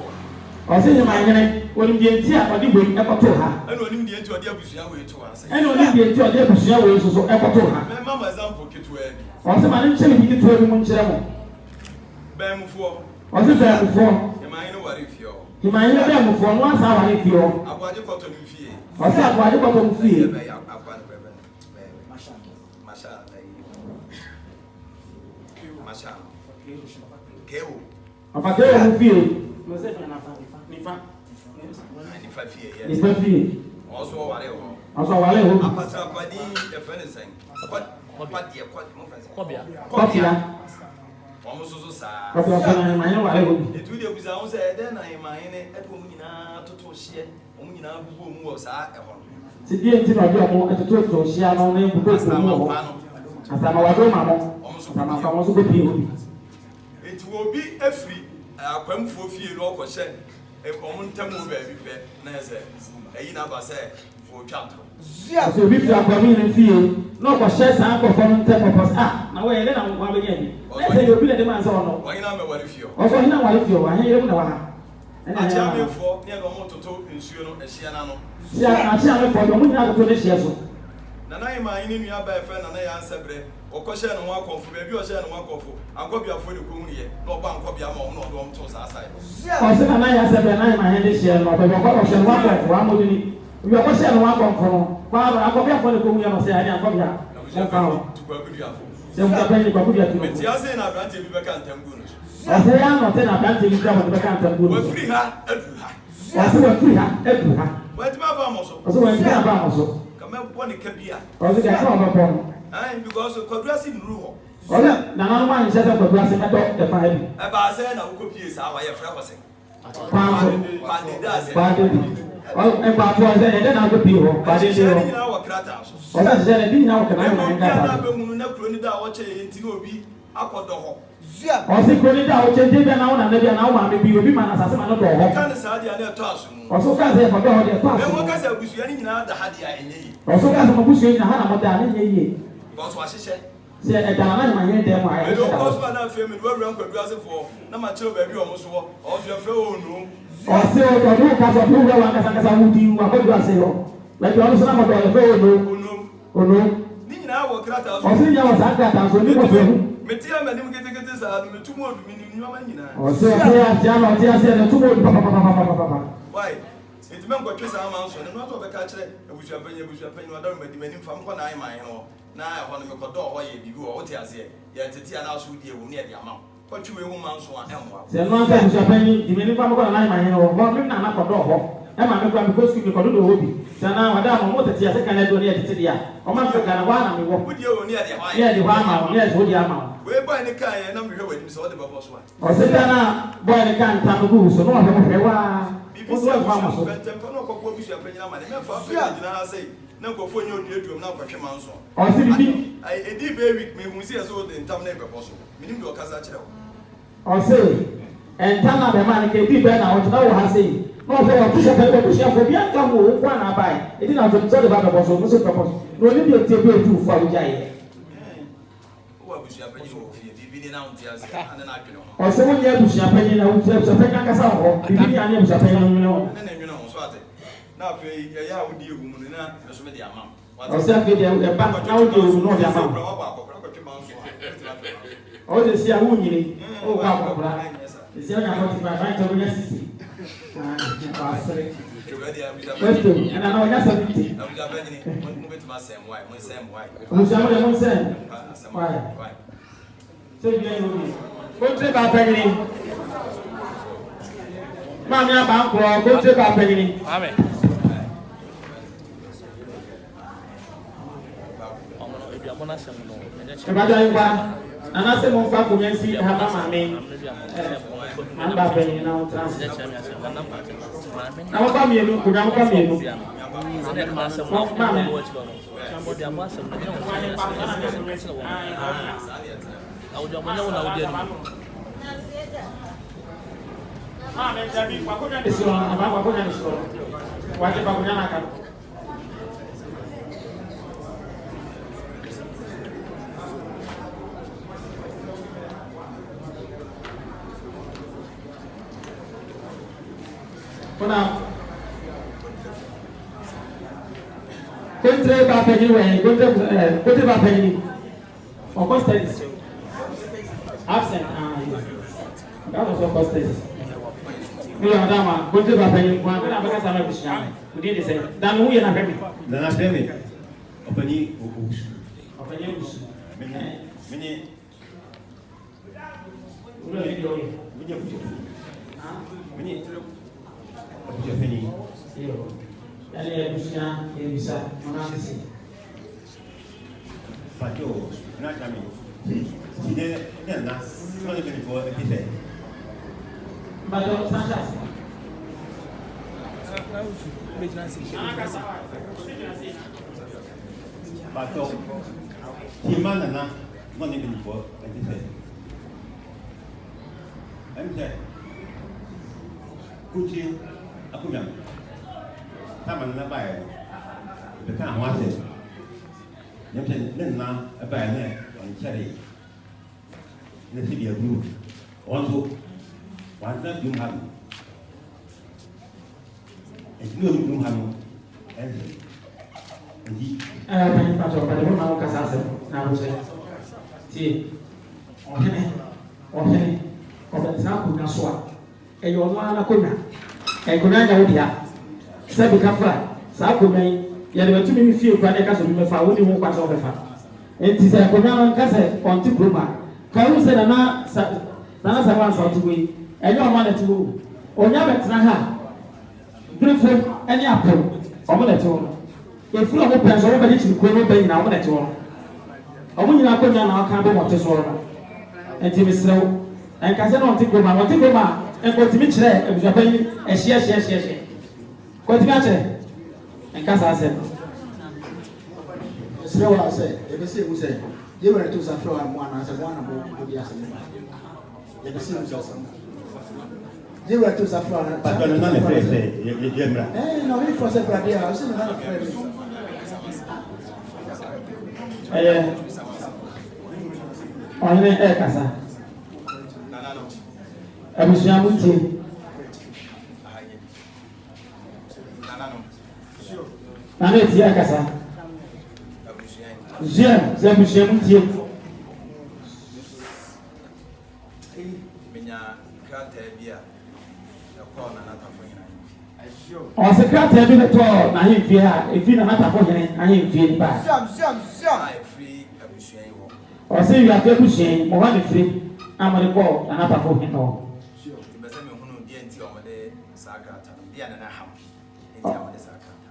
o se ni ma yin o ni die ti a o di bo e ko to ha eno ni die ti o de abusua we to ase eno ni die ti o de abusua we so e ko to ha me mama example ketu e o se ma ni nche bi ketu e mu nchire mo ba mu fo o se ba mu fo e ma yin ware fio ki ma yin ba mu fo no asa ware fio agwaje koto ni fie o se agwaje koto mu fie masha keo apate mu fie no se fa na fa nifa ni fa fie ni fa fie also ware ho aso wale ho apatra padi e fene sen padi e mo fene kobia Omo so sa ko na ma yin wale ho etu de buza won se e den na ma yin e ko mu nyina toto hye omu nyina bubu omu wo sa e ho ti die ti no de omo etoto to hia no na bubu ko mu ho asama wado ma mo asama fa mo so ko bi ho etu obi afri akwamfo fie no ko hye e ko mu ntamu ba bi pe na se eyi na ba se fo twato so bi fi akwami ni fie no ko hye san ko fo ntamu pos na we ele na mo ba nya bi na se obi le de man so no wa ina me ware fie o so ina wale fie wa he yemu na wa ha akyea mefoɔ ne ɛna ɔmo toto nsuo no ɛhyia na no si akyea mefoɔ de ɔmo nyinaa toto ne hyia so nana yi maa yi ne nua bɛɛ fɛ nana yɛ ansɛbrɛ ɔkɔhyɛ ne ho akɔnfo baabi ɔhyɛ ne ho akɔnfo ankɔbiafoɔ de kɔhunu yɛ na ɔba ankɔbia ma ɔmo na ɔde ɔmo to saa saa ɔsɛ nana yɛ ansɛbrɛ nana yɛ maa yɛ de hyia no ɔbɛbi ɔhyɛ ne ho akɔnfo amodi ni obi ɔkɔhyɛ ne ho akɔnfo no kwaa ankɔbiafoɔ de kɔhunu yɛ no sɛ ɛne ankɔbia ɔmfa ho sɛ mo kapɛ ne kwakodua tu no meti ase na aberanteɛ bi bɛka ntam gu no so ɔsɛ yɛ anɔte na aberanteɛ bi kura mo de bɛka ntam gu no so wafiri ha aduru ha ɔsɛ wafiri ha aduru ha wɔatumi aba mo so ɔsɛ wɔntumi aba mo so kamɛbɔ ne ka bi a ɔsɛ kɛkɛ ɔbɛbɔ no because kwadura si nuru hɔ ɔsɛ nananom anhyɛ sɛ kwakodua se mɛdɔ ɛfa ha bi ɛbaa sɛ na wokɔpie saa wɔyɛ frɛ hɔ sɛ paako padeda sɛ mpaatoɔ sɛ ɛdɛ na akɔpie hɔ padede hyehyɛ ne hɔ nyinaa wɔ krataa so ɔsɛ hyehyɛ ne di nyinaa wɔ kana ɛma nyinaa obiara nkrataa bɛhunu na kuro ni da a wɔkyɛ yɛ nti na obi akɔdɔ hɔ ɔsɛ kuro ni da a wɔkyɛ nti bia na wo nana bia na wo maame bi obi ma na asase ma no dɔ hɔ ka ne saa deɛ na ɛtɔ aso mu ɔsɛ ka sɛ ɛkɔdɔ hɔ deɛ ɛtɔ aso ɛmu kasa abusua ne nyinaa da ha deɛ a ɛnyɛ yi ɔsɛ ka sɛ mabusua nyina ha na mɔda a ne nyɛ yie because wahyehyɛ sɛ ɛda na nyama yɛ dɛm a mede ɛhyɛ da wokɔ hɔ so a na afei mede wawura nkwadura asefoɔ na makyerɛw baabi a ɔmo so hɔ ɔso ɛfrɛ wɔ onum ɔsɛ ɔdɔ wo kasa ɔdɔ wura wa nkasakasa wo di wa kɔdu ase hɔ baabi ɔno so na mɔdɔ ɛfɛ onum ono ne nyinaa wɔ krataa so ɔsɛ nyɛ wɔ saa krataa so ne kɔfɛ ho mete a m'anim ketekete saa no metu mu odumi ne nnuama nyinaa ɔsɛ aseɛ na ɔte aseɛ na tumu odi papapapapapapa why nti mɛnkɔtwe saa ma nso ne no atɔ bɛka kyerɛ abusuapanyin wadaro madi m'anim fa mkɔ na ayɛ ma hene hɔ na ɛhɔ no mekɔdɔɔ hɔ yɛ biribi wɔ wote aseɛ yɛtete a na aso wodi ɛwɔ ne yɛde ama wo kɔtwe wei wo ma nso a ɛmmoa sɛ no anka abusuapanyin di m'anim fa mekɔ na ayɛ ma hene hɔ hɔ me na nakɔdɔɔ hɔ ɛma me kora mekɔ sukuu mekɔdo dɔ hɔ bi sɛ na wada ama mo tete ase ka na ɛdɔ ne yɛtete deɛ a ɔma mfɛ ka na hɔ ana mewɔ wodi ɛwɔ ne yɛde hɔ ne yɛde hɔ ama wo ne yɛde hɔ de ama wo wei bɔe ne kaa yɛ na mehwɛ w'anim sɛ wode bɛbɔ so a ɔsɛ da na bɔɔ ne ka ntam gu so na ɔhwɛ hwɛ waa biribi wo sɛ so ɛfa mo so mpɛntɛmpɛ na ɔkɔkɔ abusuapanyin ama ne mɛfa afei gyina ha sɛ na nkɔfoɔ nyɛ oduaduam na nkɔtwe ma nso ɔsɛ bibi ɛdi bɛɛ week mehu sɛ yɛ sɛ wode ntam na ɛbɛbɔ so menim deɛ ɔkasa kyerɛ wo ɔsɛ ɛnta na bɛma ne ka di bɛɛ na ɔtena wɔ ha sei na ɔsɛ ɔto hyɛ pɛlɛ bɛbusuafoɔ bi anka wo wo kɔ na abae ɛdi na ɔtɔ sɛ de ba bɛbɔ so mo so bɛbɔ so na ɔne deɛ tie bi etu fo a wogya yɛ wowɔ abusuapanyin wɔ fie biribi ne na wonte ase ane na adwene ho ɔsɛ wonyɛ abusuapanyin na wotia abusuapanyin ankasa wɔ hɔ bibi ne ane abusuapanyin no nwene hɔ ne na nwene ho so ate na afei ɛyɛ a wodi ewu mu no na ɛso mede ama wo ɔsɛ afei deɛ ɛba na wode ewu na ɔde ama wo ɔsɛ si a wonyini wowɔ akɔkora ɛsi anya 45 ankyɛ wonya 60 wasere weston ɛna na ɔnya 70 abusuamo deɛ monsɛn wae sɛ bia ne obi kontire baapanyini maame aba nkorɔ kontire baapanyini ɛbada yiwa anase momfa akonnwa nsi haba maame maame baapanyini na wotena ase na mofa mmienu akonnwa mofa mmienu maame esi hɔ aba akonnwa ne si hɔ wagye fa akonnwa no aka no Kuna kontre baapanyini wɛ kontre baapanyini ɔkɔ studies absent that was ɔkɔ studies mi yɛ ɔda ma kontre baapanyini wɔn abɛn abɛka sa ma busua o de sɛ dan mi hu yɛ na fɛ mi. Nana fɛ mi ɔpanyin owusu. ɔpanyin owusu. Mini wúlò yìí lóye. mini abusuapanyin. Yàrá ebusua ebisa ọ̀nà àmì. Pàtó náà kàmi ti dẹ ní àná wọn lè bẹ̀rẹ̀ fọ ẹbí fẹ. Mbàdàn Sanchez. Pàtó tí má nana wọn lè bẹ̀rẹ̀ fọ ẹbí fẹ. Ẹbí fẹ kúti akúnyà táwọn nana báyìí bẹ ká àwọn àṣẹ. Nyɛ sɛ ne nna ɛbaeɛ ne ɔnkyɛre ne sɛ deɛ aburu ɔn so wantena biom ha no ɛdi no onipa ha no ɛnse nti bɛn patɔ bɛde mo ma wo kasa asɛm na ahohyɛ tie ɔhene ɔbɛtena akonnwa so a ɛyɛ ɔno ara n'akonnwa nkonnwa nya wo dea sɛ bi kafa saa akonnwa yi yɛde bɛtumi mi fie kura ne kasa bi bɛfa wo ni ho kwasa ɔbɛfa nti sɛ nkonnwa no nkasa ɔnte kurom a kawo sɛ nana sa wansa ɔte wo yi ɛnyɛ ɔno ana te wo onya bɛtena ha birifo ɛne apɔ ɔmo na te wo efuru ɔmo pɛn so ɔmo bɛde kyiri kuro no bɛyi na ɔmo na te wo ɔmo nyinaa akonnwa na ɔka bɛ mɔte soɔ no nti mesrɛw nkasa na ɔte kurom a nkɔtumi kyerɛ abusuapɛ yi ɛhyeɛ kɔtumi akyerɛ nkasa asɛm mesrɛw a sɛ yɛbɛsɛ mu sɛ yɛwɛrɛ to sa frɛ a mo anaasɛ mo ana mo di asɛm yɛbɛsɛ mu sɛ asɛm yɛwɛrɛ to sa frɛ a patɔ no na ne frɛ sɛ yɛmmra na ɔne frɛ sɛ brade a ɔsɛ ne na frɛ me ɛyɛ ɔhene ɛkasa abusua mo tie nana etie ɛkasa Ziem, Ziem, tie. Ɔsɛ krataa bi bɛtɔ n'ahemfie a efi na n'atafo hene ahemfie ba. Ɔsɛ wiate abusua yi ɔwɔ ne firi amadi kɔ na n'atafo hene hɔ.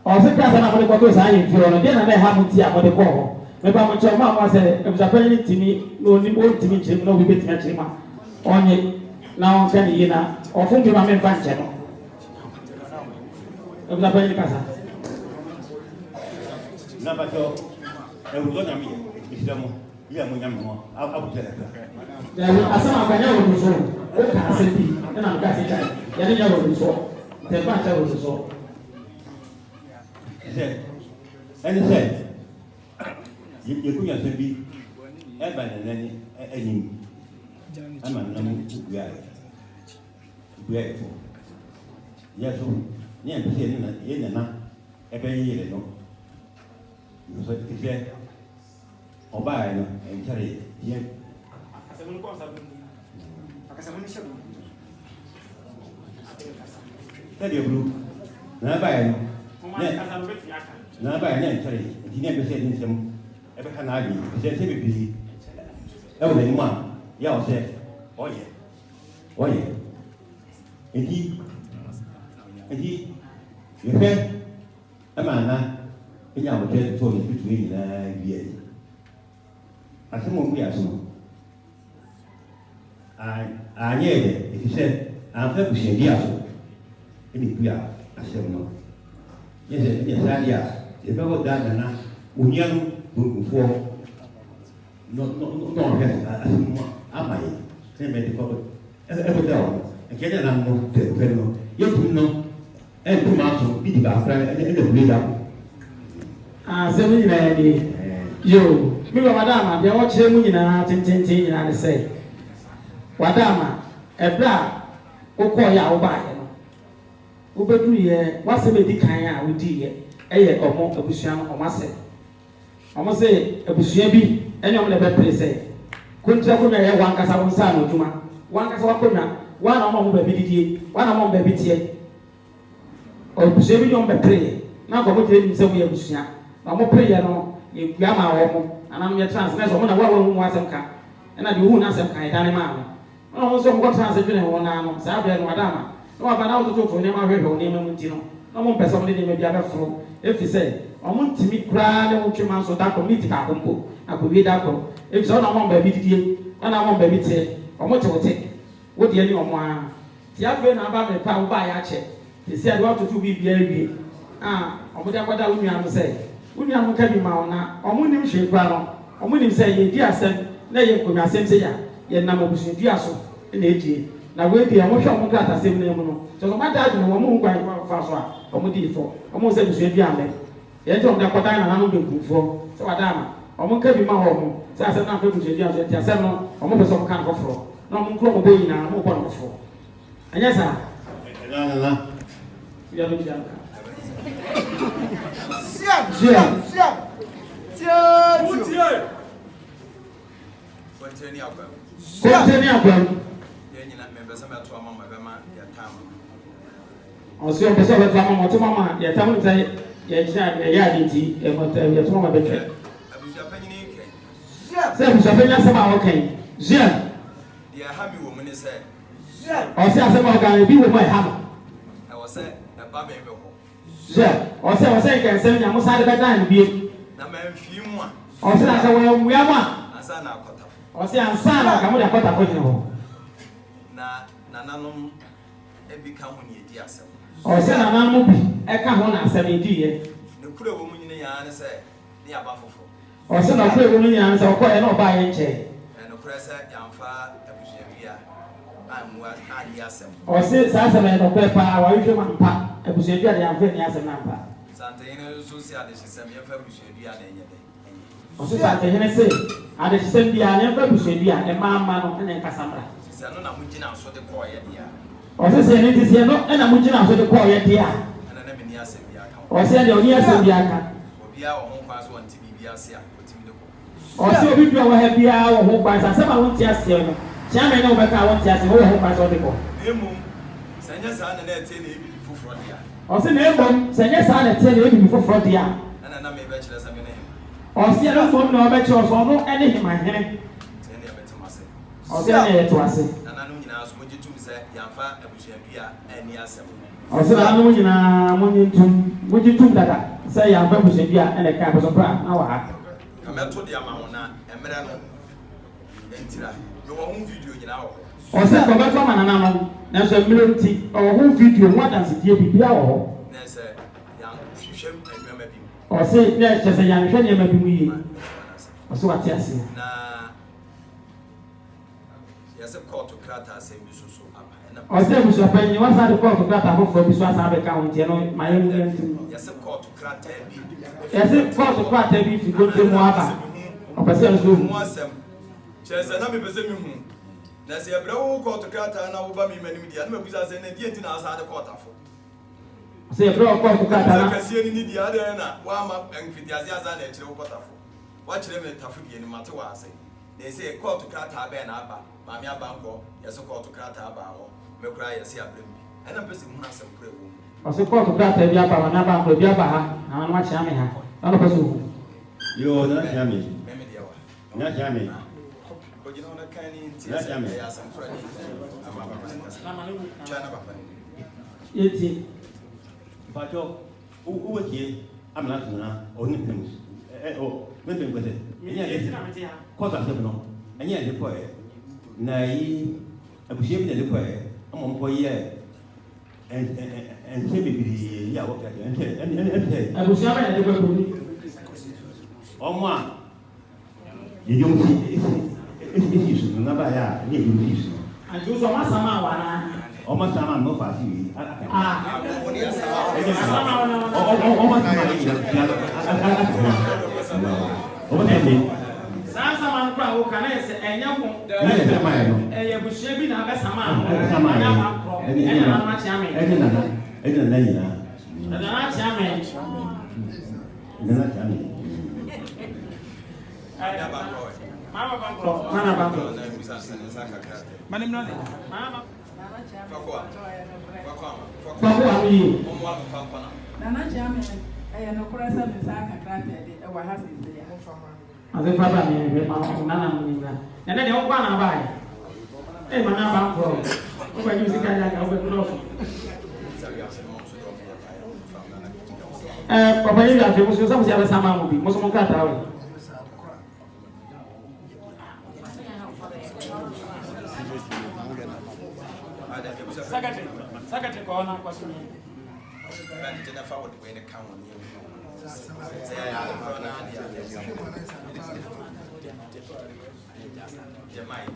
Ɔsɛ krataa na amadi kɔ to saa ahemfie hɔ no deɛ na n'ɛha mu ti amadi kɔ hɔ. Meba mo kyerɛ mo a mo sɛ abusapɛ ne timi na onim ɔntimi nkyerɛ mu na obi bɛtumi akyerɛ mu a ɔnye na ɔnka ne yie na ɔfo bi ma memfa nkyɛ no abusapɛ ne kasa na batɔ ɛwudɔ nyame yɛ ɛhyira mo yɛ mo nyame ho abotɛ ɛkra asɛm akanya wɔ no so woka asɛm bi ɛna meka se kyɛe yɛde nyɛ wɔ no so tɛmpa nkyɛ wɔ no so sɛ ɛne sɛ yɛkunya sɛ bi ɛba nanani anim ama nam guaɛ fo yɛ so ne yɛmpɛ sɛ yɛ nana ɛbɛyɛ yere no sɛ sɛ ɔbaeɛ no ɛnkyɛre yɛ sɛdeɛ buru na ɛbaeɛ no na ɛbaeɛ ne ɛnkyɛre nti ne yɛmpɛ sɛ yɛde nsɛm ɛbɛka na adi sɛ sɛ bebree ɛwɔ n'anim a yɛ wɔ sɛ ɔyɛ nti yɛhwɛ ɛma ana ɛnya abotɛ tɔ ne tutu nyinaa wie asɛm a ɔmu yɛ aso no anyɛ yɛ ɛfiri sɛ amfa abusuadi aso ɛne bu a asɛm no yɛ sɛ ɛnyɛ saa deɛ a yɛbɛwɔ daa nana onua no bukufoɔ n'ɔhwɛ asɛm ama yɛ sɛ mɛde kɔ ɛkɔda hɔ nkɛnyɛ nam no tɛpɛ no yɛtum no ɛntum aso bi di baakora ɛna wule da ko. asɛm nyinaa ni yoo mi wɔ wadaama deɛ wɔkyerɛ mu nyinaa tententen nyinaa ne sɛ wadaama ɛbrɛ a wokɔɔ yɛ a wobaayɛ no wobɛduru yɛ wasɛm edi kan a wodi yɛ ɛyɛ ɔmo abusua no ɔmo asɛ ɔmo sɛ abusua bi ɛne ɔmo na ɛbɛpere sɛ kontra konwa yɛ wankasa wo nsa ano adwuma wankasa wakonnwa wana ɔmo baabi didie wana ɔmo baabi teɛ abusua bi ne ɔmo bɛpere yɛ na nkɔmo gyina nim sɛ mo yɛ abusua na ɔmo pere yɛ no yɛkua ma wɔn anam yɛ transness ɔmo na wɔn a wɔn mu asɛm ka ɛna deɛ ohun n'asɛm ka ɛda ne maa no ɔmo nso ɔmo kɔ trans dwene wɔn nan no saa abɛɛ no wadama na wɔn aba na wɔtoto to nneɛma ahwehwɛ wɔn nneɛma mu ti no na ɔmo mpɛ sɛ ɔmo de nneɛma bi abɛforo efi sɛ ɔmo ntumi koraa ne wɔn twema nso dakɔ meet baako mpo akɔwie dakɔ efi sɛ ɔna ɔmo baabi didie ɔna ɔmo baabi teɛ ɔmo te wote wodeɛ ne ɔmo a ti afei na aba mɛpa a wɔba ayɛ akyɛ esi ade wɔtoto bi bia ewie a ɔmo de akɔda wɔn nua no sɛ wɔn nua no ka bi ma wɔn na ɔmo nim hwee kora no ɔmo nim sɛ yɛdi asɛm na yɛ nkonnwa asɛm sɛ yɛ yɛ nam abusudua so na edie na wɔadi ɔmo hwɛ ɔmo krata asɛm na mu no sɛ ɔmo ada adwene wɔn mo nkwa fa so a ɔmo di fɔ ɔmo sɛ abusua bi amɛ yɛn ti ɔmo de akɔda na nanu bɛ nkufoɔ sɛ wada ama ɔmo ka bi ma wɔn sɛ asɛm na afɛ abusua so ti asɛm no ɔmo pɛ sɛ ɔmo ka no foforɔ na ɔmo nkuro ɔmo bɔ nyinaa ɔmo bɔ no foforɔ ɛnyɛ saa ɛnana yɛ no bi anka Continue up. Also, I'm sorry, I'm not mama. Yet, I'm saying, yes, Yadi, and what your mama became. Sir, somehow, okay. Jen, the happy woman is here. or say, I'm be with my hammer. I was saying, a baby. Sir, or say, I say, can send you almost out of that time, be. Now, man, few more. Or say, I will, we are one. I said, now, cut off. Or say, I'm son, I'm going to put up with you. Na nananum ebika ho ne edi asem O se nananum bi eka ho na asem edi ye ne kura wo mu nyine ya ne se ne aba fofo o se na kura wo mu nyine se o ko ye na oba ye nche ne kura se yamfa abusua bia amu adi asem o se sa asem no ko pa wa yehwe man pa abusua bia de yamfa ni asem na pa sante ine social de system yamfa abusua bia na enye de o se sante ine se ade system bia ne yamfa abusua bia e ma ma no ne nkasamra no na mugina so de ko ye dia o se ne ti se no na mugina so de ko ye dia ana na meni asem bia ka o se de oni asem bia ka obia wo ho kwa so won ti bibia se a otimi de ko o se obi bia wo ha bia wo ho kwa sa se ma won ti ase no tia me na wo beka won ti ase wo ho kwa so de ko emu sanya sa na na ete na ebi foforo dia o se na emu sanya sa na ete na ebi foforo dia ana na me be kire sa me na o se na fo na o be kire so no ene hima hene o se na ye to ase nananu nyina so moje tum se yamfa abusua bia ani asem o se na no nyina moje tum dada se yamfa abusua bia ene ka so pra na wa ha kameto de ama wona emre no entira me wo hu video nyina wo o se ko be to ma nana no na so milenti o hu video mo dance die bibia wo na se yan hwehwem anwama bi o se na che se yan hwe ne ma bi mu yi o se wate ase na yase court krata asem bi so aba ena o se bu so pa ni wa sa de court krata fofo bi so asa be ka won tie no ma ye mu yentu yase court krata bi yase court krata bi fi go te mu aba o pa se so mu asem chese na me pese mi hu na se ebra wo court krata na wo ba mi manim dia na mabuza se na die enti na asa de court afo se ebra court krata na kasi ni dia de na wa ma enfitiazi asa na ekire wo court afo wa kire me tafu die ni mate wa ase they say court krata be na aba mami abanko yeso court krata aba ho mekura yesi abrembi ena pese mu na sempre wo o se court krata bi aba na abanko bi aba ha na ma chia me ha na pese wo yo na chia me meme dia wa na chia me o jina ona kan ni tia ya sempre ni ama baba na manu chana baba ni yeti bajo uwe tie amna tuna oni pem o meme ngode enya yeti ko ta se no enya de ko na yi abushie bi de ko amo mpo ye en se bibiri ya wo ka en abushie ba de ko ni o mo a ye yom si su na ba ya ye yom si su anju so ma sama wa na o ma sama no fa si oni asa o ma sama ni ya o ma ni sasa man kwa wo kana ese enya ko ni se ma ya no e bushie bi na be sama sama nya ma pro enya na ma chia me enya na ina na chia me ina chia me ya ba ko mama banko mana banko na bisa saka krata Manem nani? mama fakwa bako ami o mo wa fakwa na Nana Chame, I know Cressa and Saka Crate, our house is there. aze baba mi be ma nana mu na ene de o kwa na ba e ma na banko o ba yusi ka ya ka o be cross papa yi ya fe muso sa muso ya sama mu bi muso mo ka ta o Sakate kwa ona kwa sumi. bani tena forward when the count on you say ya ko na dia jamai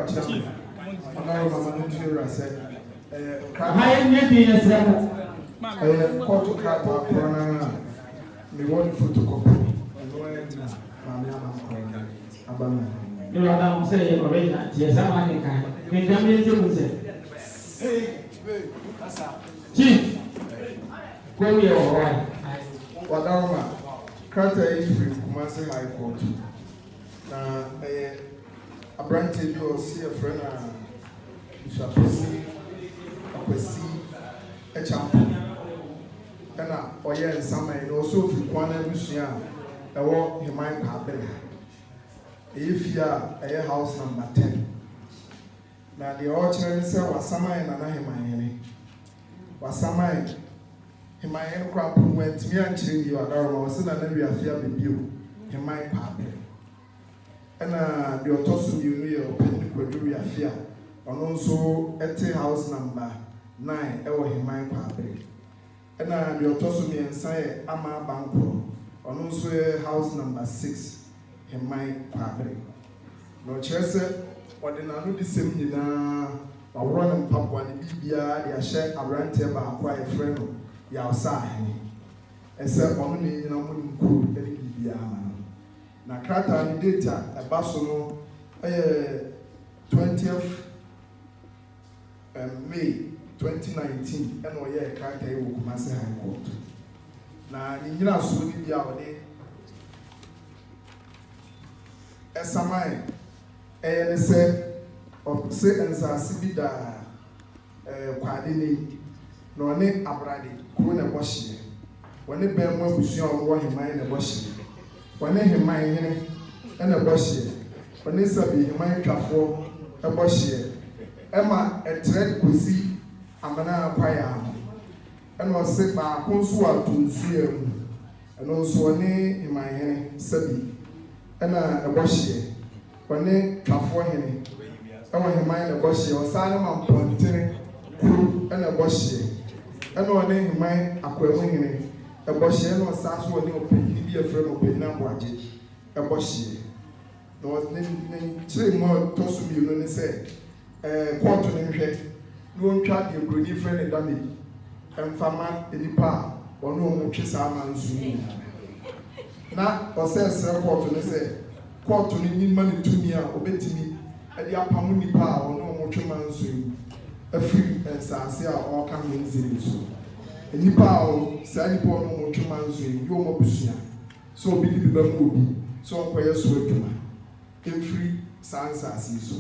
Chief, honorable Manu said, high net in a court to cut our corona. me want photocopy and no end maame ama abana you know that I'm saying already that yes I can can come in to say chief go here all right wadaroma krata yi free Kumasi High Court na abrante bi o see a friend Bishop Akwesi Echampo na oye nsaman no so fi kwana busua ewo Heman Kwabena efia eye house number 10 na the orchard say wasaman na Heman hene wasaman Heman hene kwa point mi anchire bi wadaroma wose na wi afia bebio Heman Kwabena na the otosu bi no ye open kwaduru afia ono nso ete house number 9 ewo Heman Kwabena na the otosu mi ensaye ama banko ono nso house number 6 Heman Kwabena no chese wadena no disem nyina wawro ne mpapwa ne bibia ya hye abrante ba akwa e frɛ no ya osa ahene ese ono ne nyina mo nku ne bibia ama na krata ni data ebaso no 20th May 2019 and we are krata e wo Kumasi High Court na ni nyina so ni bia wode esamai ne se ensase bi da kwade ni na one abrade kuro na bohye one ben mo abusua wo Heman na bohye one Heman hene na bohye one sabi Heman twafo bohye ema etrek kosi amana akwaya no eno se ba konso atunsu emu eno so one Heman hene sabi ena bohye one twafo hene ewa Heman na bohye osane mampontere kuru ena bohye ena one Heman akwamu hene ebohye no saso woni opini bi afre no opini na boaje ebohye no ne chire mo tosu bi no ne se court ne hwe no ntwa de broni fre ne dame emfama enipa ono mo twesa ama nsu na osese court ne se court ne ni ma ne tumi a obetimi ade apamu nipa ono mo twema nsu afiri ensase a o ka me nziri so nipa o sani po no mo twema nso yo mo busua so obi di ba mu obi so nkoye so adwuma emfiri sansa so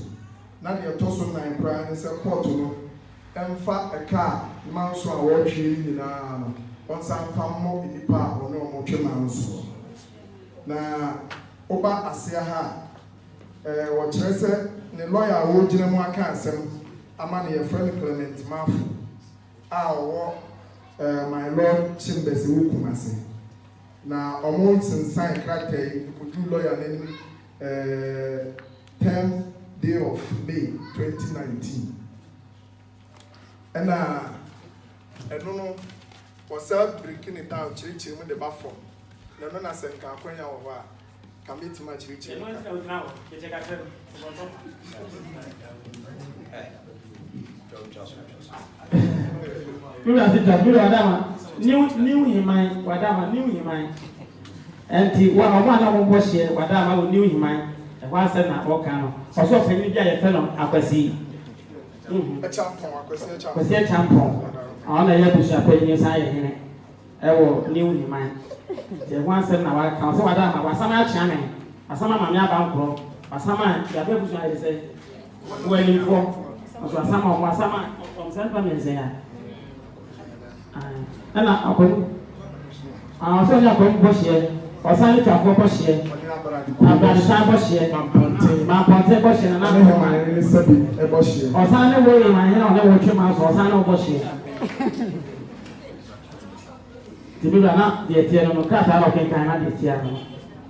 na de toso na impra ne se court no emfa eka manso a wo twi ni na no onsa mfa mo nipa o no mo twema nso na oba asia ha wo kire se ne lawyer wo gina mu aka asem ama ne ye friend Clement Mafu a wo my lord Chimbese wo Kumasi na omo sign krata yi kudu lawyer name 10th day of May 2019 ena eno no wasa breaking it down chirichiri mu de ba form na no na senka akwanya wo a committee ma chirichiri eno nsa odina wo ke ka tell Mira sita mira wadama new Heman wadama new Heman enti wa oba na mo bohye wadama wo new Heman e kwa se na o kan no oso panyi bia ye felon Akwesi Akwesi Echampo ona ye busha panyi sa ye hene e wo new Heman je kwa se na wa kan so wadama wasama achia me asama mame aba nkro wasama ya be busha ye se wo ni fo so wasama omsanpa menzea ana akon so ya ko bohye osan twafo bohye abadi san bohye ma ponte bohye na Heman ne sabi e bohye osan ne wo Heman hena ne wo twema so osan ne bohye tibira na de tie no kata ro ken kan na de tie no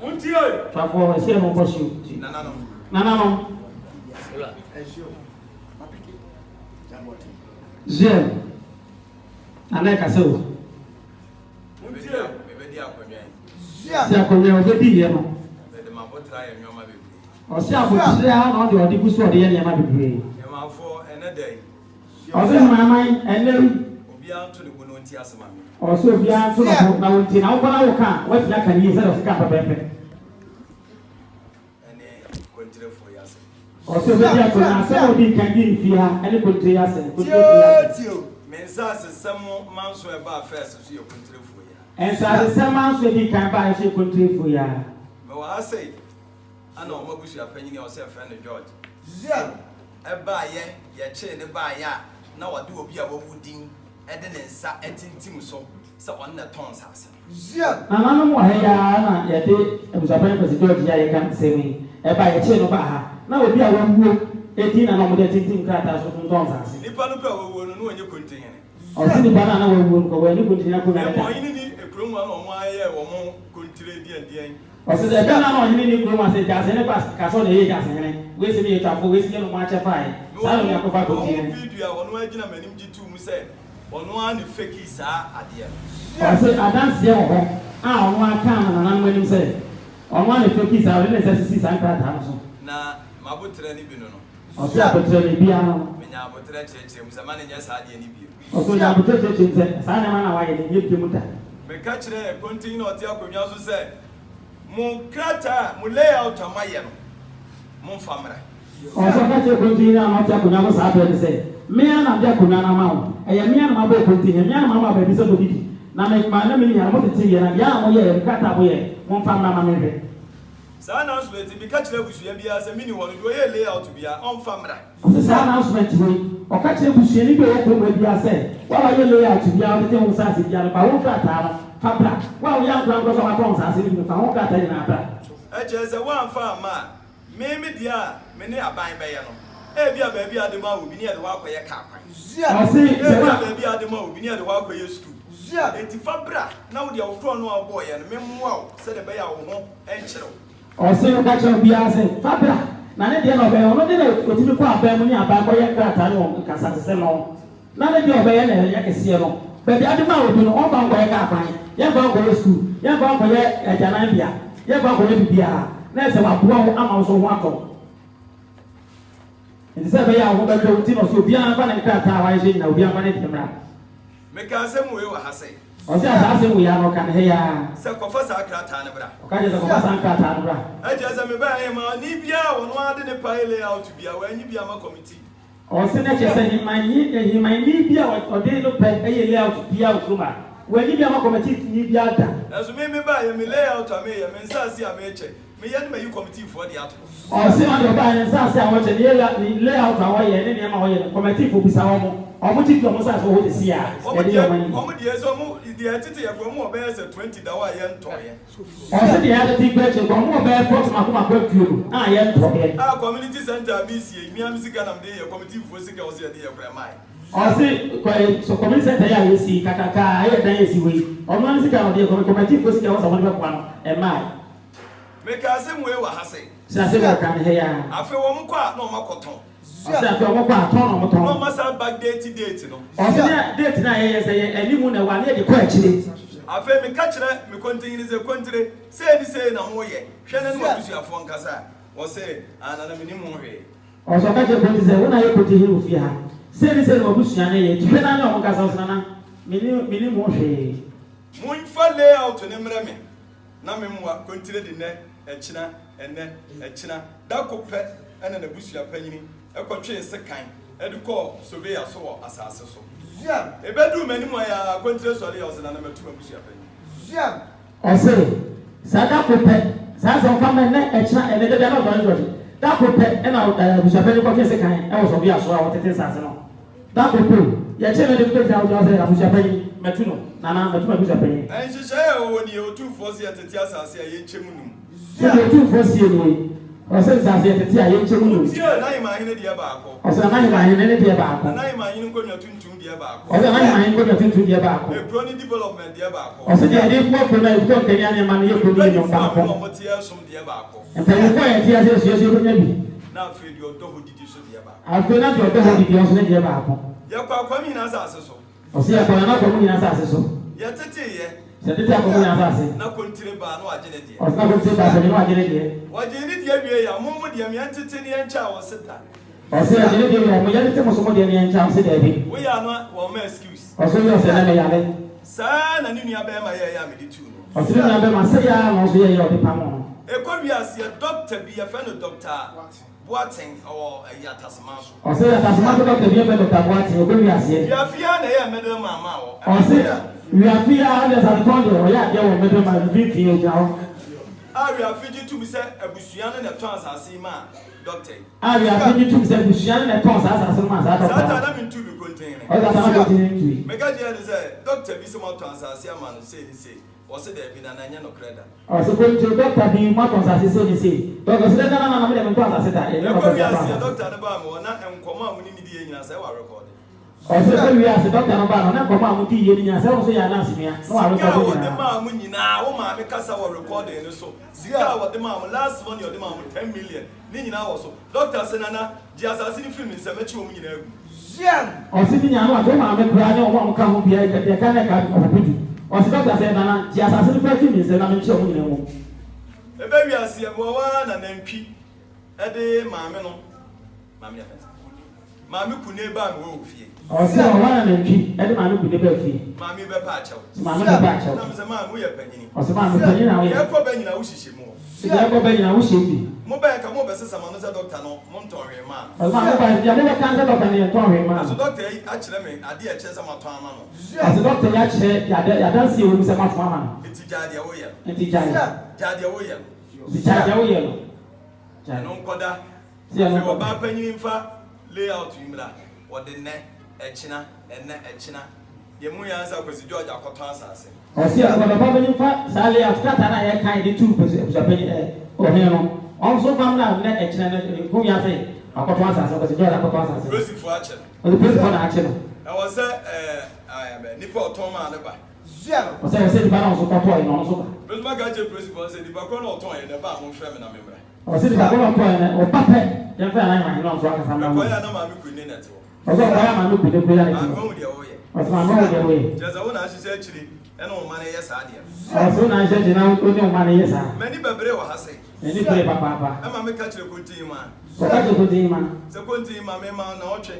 unti oi twafo se mo bohye nana no Jem aneka se o si akonya obedi ye no de ma botra ye nyoma bebre o si abotire ha no de odi guso de ye nyama bebre e ma fo ene dai o se mama ene obiara to ne bo no nti asema me also obiara to no na wonti na wokona woka what ya kan yi say of ka pepe ene kontre for yase also obiara to na say obi kan gi fia ene kontre yase kontre tio mensa sesemo manso e ba first so ye kontre for ya ensa sesemo manso di kan ba ye kontre for ya me wa say ana o mabusu apanyini o say friend George e ba ye che ne ba ya na wade obi a wawudin e de ne nsa etintim so se on na ton sase ana no wa ya na ye de ebusapan pesi George ya ye kan semi e ba ye che no ba ha na obi a wawu eti na no mo de tintim krata so ton sase nipa no pa wawu no onye kontin ne o si ni ba na wawu ko wa ni kontin na ko na mo yini ni ekromu na mo aye wo mo kontire dien o se de na no yini ni ko ma se ja se ne pas ka so ne ye ja se ne we se mi tafo we se no ma che fai sa no ya ko fa ko tin video a wono agina manim gitu mu se wono an fake sa ade o se adanse ye ho a wono aka na na manim se wono an fake sa we ne se sisi san krata so na mabotre ni bi no o se abotre ni bia no menya abotre cheche mu se ma ne nya sa ade ni bi o so ya abotre cheche sa na ma na wa ye ni bi mu ta me ka kire kontin na otia akonwa so se mu krata mu layout amaye no mu famra o so ka che kontin na ma ta kunya ko sa be se me ana bia kunya na ma o e ya me ana ma bo kontin me ana ma ba bi se do didi na me ma na me ni ya mo tete ye na ya mo ye krata bo ye mu famra ma me be sa announcement bi ka kire busu ya bia se mini wono do ye layout bia on famra sa announcement we o ka kire busu ni be o ko mo bia se wa wa ye layout bia o tete wo sa se bia ba wo krata no fabra wa o ya nkran ko so ma ton sa se ni fa wo krata ni na abra e je se wa fa ma me dia me ne aban be ye no e bia ba bia de ma wo bi ne de wa akoye ka kwan o se se wa ba bia de ma wo bi ne de wa akoye school enti fabra na wo de wo to no abo ye no me mmoa wo se de be ya wo ho enkyere o se o ka che bia se fabra na ne de no be ono de o ti mi ko aban mu ni aban ko ye krata ni o ka sa se no na ne de o be ye na ye kese no be bia de ma wo bi no o ba ko ye ka kwan ye ba ko school ye ba ko ye ejanan bia ye ba ko ye bibia na se wa boa wo ama so ho ato nti se be ya wo be to ti no so bia fa na krata wa ye na obi afa na timra me ka se mu we wa hase o se asa se mu ya no kan he ya se ko fa sa krata ne bra o ka je ko fa san krata no bra e je se me ba ye ma ni bia wo no ade ne pa layout bia wa nyi bia ma committee o se na che se ni ni bia o de no pa e layout bia o kuma wa nyi bia ma committee ni bia da aso me ba ye me layout a me ye me nsa si a me che me ye me yi committee for the ato o se ma de ba ye nsa si a wo che ni layout a wo ye ni ma wo ye committee for bisa wo mo o mo ti mo sa so wo si a o mo die so mo die tete ye for mo be se 20 da wa ye nto ye o se de ya ti gbe che ko mo be force ma ko ma ko tuo a ye nto ye community center bi si mi am sika na me ye committee for sika o se de ye kwa mai o se so community center ya ye si kakaka ye dan ye si we o mo sika o de committee for sika o sa mo be kwa no e mai me ka se mu e wa hase sa se mo kan he ya afi wo mo kwa na o makoton o se afi o mo kwa ton no mo ton no masa back date no o se na date na ye se ye animu na wa na ye de ko akire afi me ka kire me kontin ze kontre se ni se na mo ye hwe na no abusu afo nkasa wo se anana me ni mo hwe o so ka kire kontin ze wo na ye kontin hi ofi ha se ni se no abusu na ye hwe na na o nkasa so na me ni mo hwe mo nfa layout ne mre me na me mo kontre de ne echina echina da ko pe ena na busu apanyini ekotwe sekan edukọ surveyor so asase so ebedu mani mo ya kontre sori ya osena na metu busu apanyini o se sa da ko pe sa so fa me ne echina ene de na do njo da ko pe ena busu apanyini ko twe sekan e wo surveyor so a wo tete sase no da ko pe ya che me de pe ja o se busu apanyini metu no na metu busu apanyini en shisha ya wo ni o tu force ya tete asase ya ye nchemu num so the two force ye ni o se sa se tete a ye nchemu num na ima hene de ba akọ o se na ima hene de ba akọ na ima hene konwa tuntum de ba akọ o se na ima hene konwa tuntum de ba akọ e pro ni development de ba akọ o se de ko pro na ko kenya ne ma ne ye ko ni no ba akọ o mo tie som de ba akọ en pe ko ye tie se so so nya bi na fe di odo ho didi so de ba a fe na odo ho didi so de ba akọ ya kwa kwa mi na asase so o se ya kwa na kwa mi na asase so ya tete ye se tete ko mi na asase na kontre ba no agene de o se na kontre ba no agene de wajeni de wie ya mo mo de me antete ne encha wo seta Ɔsɛ ɛdeɛ deɛ yɛ mo yɛ te mo so mo deɛ ne nkyɛn ɔsɛ dɛbi. We are no one excuse. Ɔsɛ yɛ ɔsɛ na me yare. Saa na ne nua bɛrima yɛ yɛ amedi tu no. Ɔsɛ nua bɛrima sɛ ya na ɔsɛ yɛ ɔde pam no. Ekɔ wiase yɛ doctor bi yɛ fɛ no doctor Boateng or Yatasma. Ɔsɛ Yatasma so doctor bi yɛ fɛ doctor Boateng ɔbɛ wiase. Wiafia na yɛ mɛdɛ mama o. Ɔsɛ wiafia na sa tɔn de ɔyɛ adeɛ wɔ mɛdɛ ma bi fi yɛ gyawo. Wiafiji tu mi sɛ abusua no na tɔn asase ma doctor. Wiafiji tu mi sɛ abusua no na tɔn asase ma sa doctor. Sata na mi tu bi kontin. Ɔsɛ na kontin tu. Mega je de sɛ doctor bi sɛ mo tɔn asase ama no sei ni sei. Ɔsɛ de bi na nya no kreda. Ɔsɛ kontin doctor bi mo tɔn asase sei ni sei. Doctor sɛ na me de mo tɔn asase da. Ekɔ wiase doctor no ba mo na nkɔmɔ a mo ni di yɛ nyina sɛ wa record. Ɔsɛ kɔ wiase doctor no ba no na nkɔmɔ a mo di yɛ nyina sɛ wo so yɛ anansi mia. Na wa record nyina. Sika ma mo nyina wo ma me kasa wa recording no so. Sika wo de ma mo last month you de ma mo 10 million. Ni nyina wo so. Doctor sɛ nana di asase ni film nsɛm achi wo mo nyina agu. Ɔsɛ bi nya no a to ma me kura ne wo ma mo ka ho bia de ka na ka ɔbɛdu. Ɔsɛ doctor sɛ nana di asase ni film nsɛm na me chi wo mo nyina wo. Ebe wiase e wo wa na nantwi ede maame no. Maame ya fɛ. Maame kune ba no wo fie. Ɔsɛ ɔwa na nantwi ede maame kune ba fie. Maame be pa akyɛw. Maame be pa akyɛw. Na me sɛ maame wo yɛ panyini. Ɔsɛ maame panyini na wo yɛ. Yɛkɔ ba nyina wo hyehyɛ mu. Yɛkɔ ba nyina wo hyehyɛ bi. Mo ba ka mo be sesa ma no sɛ doctor no mo ntɔn hwe ma. Ɔsɛ maame ba ya mo ba kan sɛ doctor ne ntɔn hwe ma. So doctor yi akyerɛ me ade a kyerɛ sɛ ma tɔn ama no. Ɔsɛ doctor ya kyerɛ ya dansi wo sɛ ma tɔn ama no. Enti jade wo yɛ. Enti jade. Jade wo yɛ. Jade wo yɛ no. Jade no nkɔda. Tia no nkɔda. Ba panyini mfa layout yimra. Wɔde nɛ ɛkyina ɛnɛ ɛkyina. Ye mu ya nsa kwesi George akɔtɔn asase. Ɔsɛ nkɔda ba panyini fa sa layout kata na yɛ kan de tu pɛsɛ panyini ɔhene no. Ɔnso fam na nɛ ɛkyina ne ko ya sɛ akɔtɔn asase kwesi George akɔtɔn asase. Prosifo akyɛ. Ɔsɛ prosifo na akyɛ no. Ɛwɔ sɛ nipa ɔtɔn ma ne ba. Ɔsɛ nipa na ɔso kɔtɔ yi na ɔso ba. Prosifo ka kyɛ prosifo sɛ nipa kɔ na ɔtɔn yɛ ne ba mo fɛ me na me mra. Ɔsɛ nipa kɔ na ɔtɔn yɛ ne ɔba pɛ yɛn fɛ na yɛn ɔso akasa ma. Ɛkɔ ya na maame kuni na tewo. Ɔsɛ ɔkɔ ya maame kuni kuni ya ne tewo. Maame wo deɛ wo yɛ. Ɔsɛ maame wo deɛ wo yɛ. Jɛsɛ wo na ahyehyɛ akyiri ɛna wo ma ne yɛ saa deɛ. Ɔsɛ wo na ahyehyɛ akyiri na wo ne wo ma ne yɛ saa. Mani bebree wɔ ha sɛ. Mani bebree papaapa. Ɛma me ka kyerɛ kontin ma. Ɔka kyerɛ kontin ma. Sɛ kontin ma me ma na ɔtwe.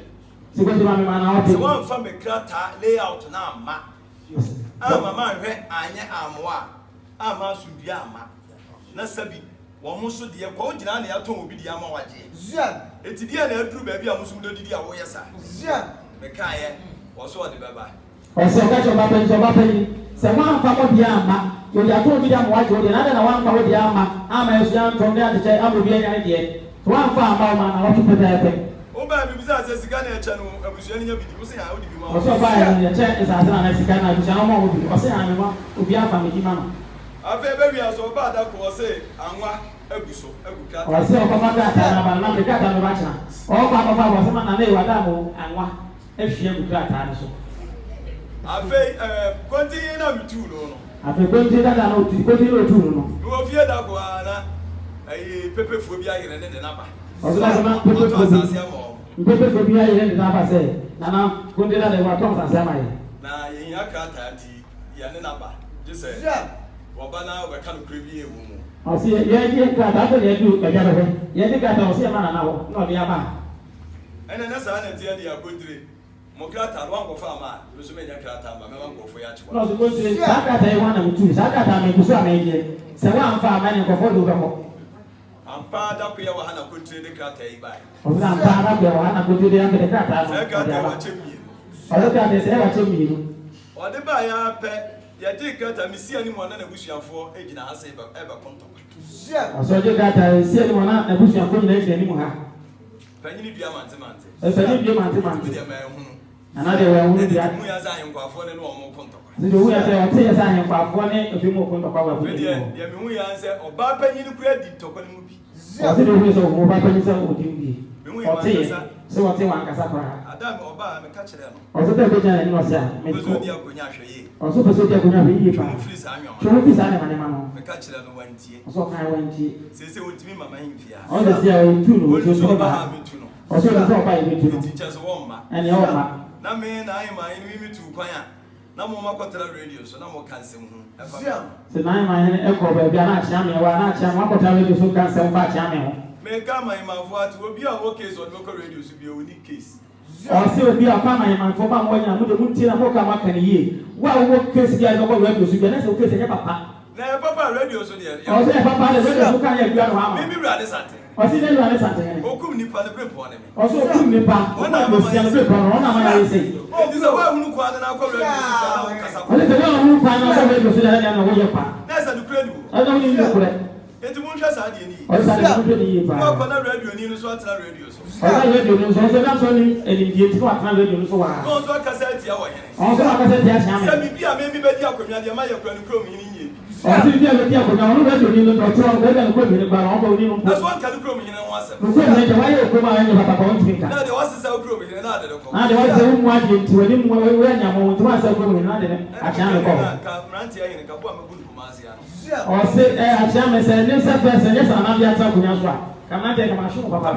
Sɛ kontin ma me ma na ɔtwe. Sɛ wɔmfa me krataa layout na amma. Ama ma nhwɛ anyɛ amoa. Ama so dua ama. Na sabi wɔn mo so deɛ kɔ gyina na yɛatɔn obi deɛ ama wagye. Eti deɛ na aduru baabi a mo so mo didi a wɔyɛ saa. Me kaayɛ wɔso ɔde bɛba. Ɔsɛ ɔka kyerɛ ɔba panyin sɛ ɔba panyin sɛ wɔamfa mo deɛ ama yɛde atɔn obi deɛ ama wagye deɛ na wɔamfa wo deɛ ama ɛsua ntɔn de adekyɛ ama obi anya ne deɛ wɔamfa ama wo ma na wɔto pɛpɛɛpɛ. Oba bi bisa sɛ sika na ɛkyɛ no abusua ni nya bi di wo sɛ ya wo di bi ma. Ɔsɛ ɔba yɛ ɛkyɛ nsase na sika na abusua no ma wo di ɔsɛ ya me ma obi afa me di ma no. Afei bɛ wia so ɔba ada ko ɔsɛ anwa agu so agu krata. Ɔsɛ ɔkɔfa krata na ba na me krata no ba kyena ɔkɔ akɔfa bɔ sɛ ma na ne yɛ wada mo anwa ahwie agu krata no so. Afei kontin na mi tu no. Afei kontin dada na otu kontin na otu no. Wo fie da ko ana pepefuo bi ayere ne naba. Ɔsɛ na pepefuo bi ayere ne naba sɛ nana kontin dada wa tɔn asase ama yɛ. Na yɛn ya krata ti ya ne naba gye sɛ wɔba na wɔbɛka no kura bi ewu mu. Ɔsɛ yɛdi krata afɛ yɛdi ɛgya bɛhɛ yɛdi krata ɔsɛ ɛma nana hɔ na ɔde aba. Ɛna ne saa na tiɛ de akɔntire mo krata no wankɔfa ama a ebi so menya krata ama mɛma nkɔfo yɛ akyewa. Na ɔsɛ kɔntire saa krata yɛ wɔn na mutu saa krata ma ekusu ama yɛ deɛ sɛ wɔamfa ama ne nkɔfo de wobɛkɔ. Ampa da ko yɛ wɔ ha na kɔntire de krata yi ba. Ɔsɛ ampa ara bɛ wɔ ha na kɔntire de ampa de krata no sɛ krata wɔ kyɛ mmienu. Ɔsɛ krata sɛ ɛwɔ kyɛ mmienu. Ɔde ba ya pɛ yɛde krata mi si anim ɔna na busuafoɔ egyina ha sɛ ɛbɛ kɔntɔkɔ. Ɔsɛ ɔde krata si anim ɔna na busuafoɔ nyinaa egyina anim ha. Panyini bia mante. Panyini bia mante. Deɛ mɛ hu. Ana de wɔn hu bia. Mu ya sɛ ahenkwafoɔ ne no ɔmo kɔntɔkɔ. Sɛ hu ya sɛ ɔte yɛ sɛ ahenkwafoɔ ne ebi mu kɔntɔkɔ wa bu. Deɛ me hu ya sɛ ɔbaa panyini kura di tɔkɔ ne mu bi. Ɔsɛ de hu sɛ ɔbaa panyini sɛ ɔdi mu bi. Ɔte yɛ sɛ ɔte wɔn ankasa koraa. Adam ɔbaa me ka kyerɛ no. Ɔsɛ dɛ bɛgya n'ani ɔsɛ a mɛ kɔ. Ɔsɛ di akonya ahwɛ yie. Ɔsɛ pɛ sɛ ɔdi akonya ahwɛ yie paa. Twɛn fi saa nneɛma no. Me ka kyerɛ no wantie. Ɔsɛ ɔkan wantie. Sese wɔntumi mama hin fia. Ɔsɛ si a ɔtu no ɔtu no ba. Ɔsɛ ɔsɛ ɔba yɛ tu no. Teacher so wɔn ma. Ɛni ɔma. Na me na ayi ma ayi mi tu kwan a. Na mo ma kɔtara radio so na mo ka nsɛm ho. Ɛfa. Sɛ na ayi ma ayi ɛkɔ baabi a na akyea me wa na akyea mo akɔtara radio so ka nsɛm fa akyea me ho. Me come my man for to be a case on local radio to be a unique case. Or say be a farmer in my former when I'm going to Moka Makani. Well, what case you are not going to be a case in Papa. Now, Papa radio so there. Or say Papa, the radio can have maybe rather something. Or say they run something. Or couldn't you put the grip on him? Also, couldn't you put one of the say. It is a well who quite an alcohol. Well, it's a girl who find out the radio so that I know where you're part. That's a credible. I don't need to put it. It won't just add any. Or something. Well, on a radio, and you swat a radio. I radio news, also that's only an idiot to attend radio news. Also, I can say, also, I can say, yes, maybe better community, my chronicle meaning. Or see the other people now, radio news, or two of them, equipment, but I'm going to. That's one can come in and once. Why you come out and have a point? Now, there was a cell group in another. And there was a woman wanting to him when you want to answer from another. I can't go. Or say, I shall say, yes, yes, I'm not talking as well. Come on, take a machine, Papa.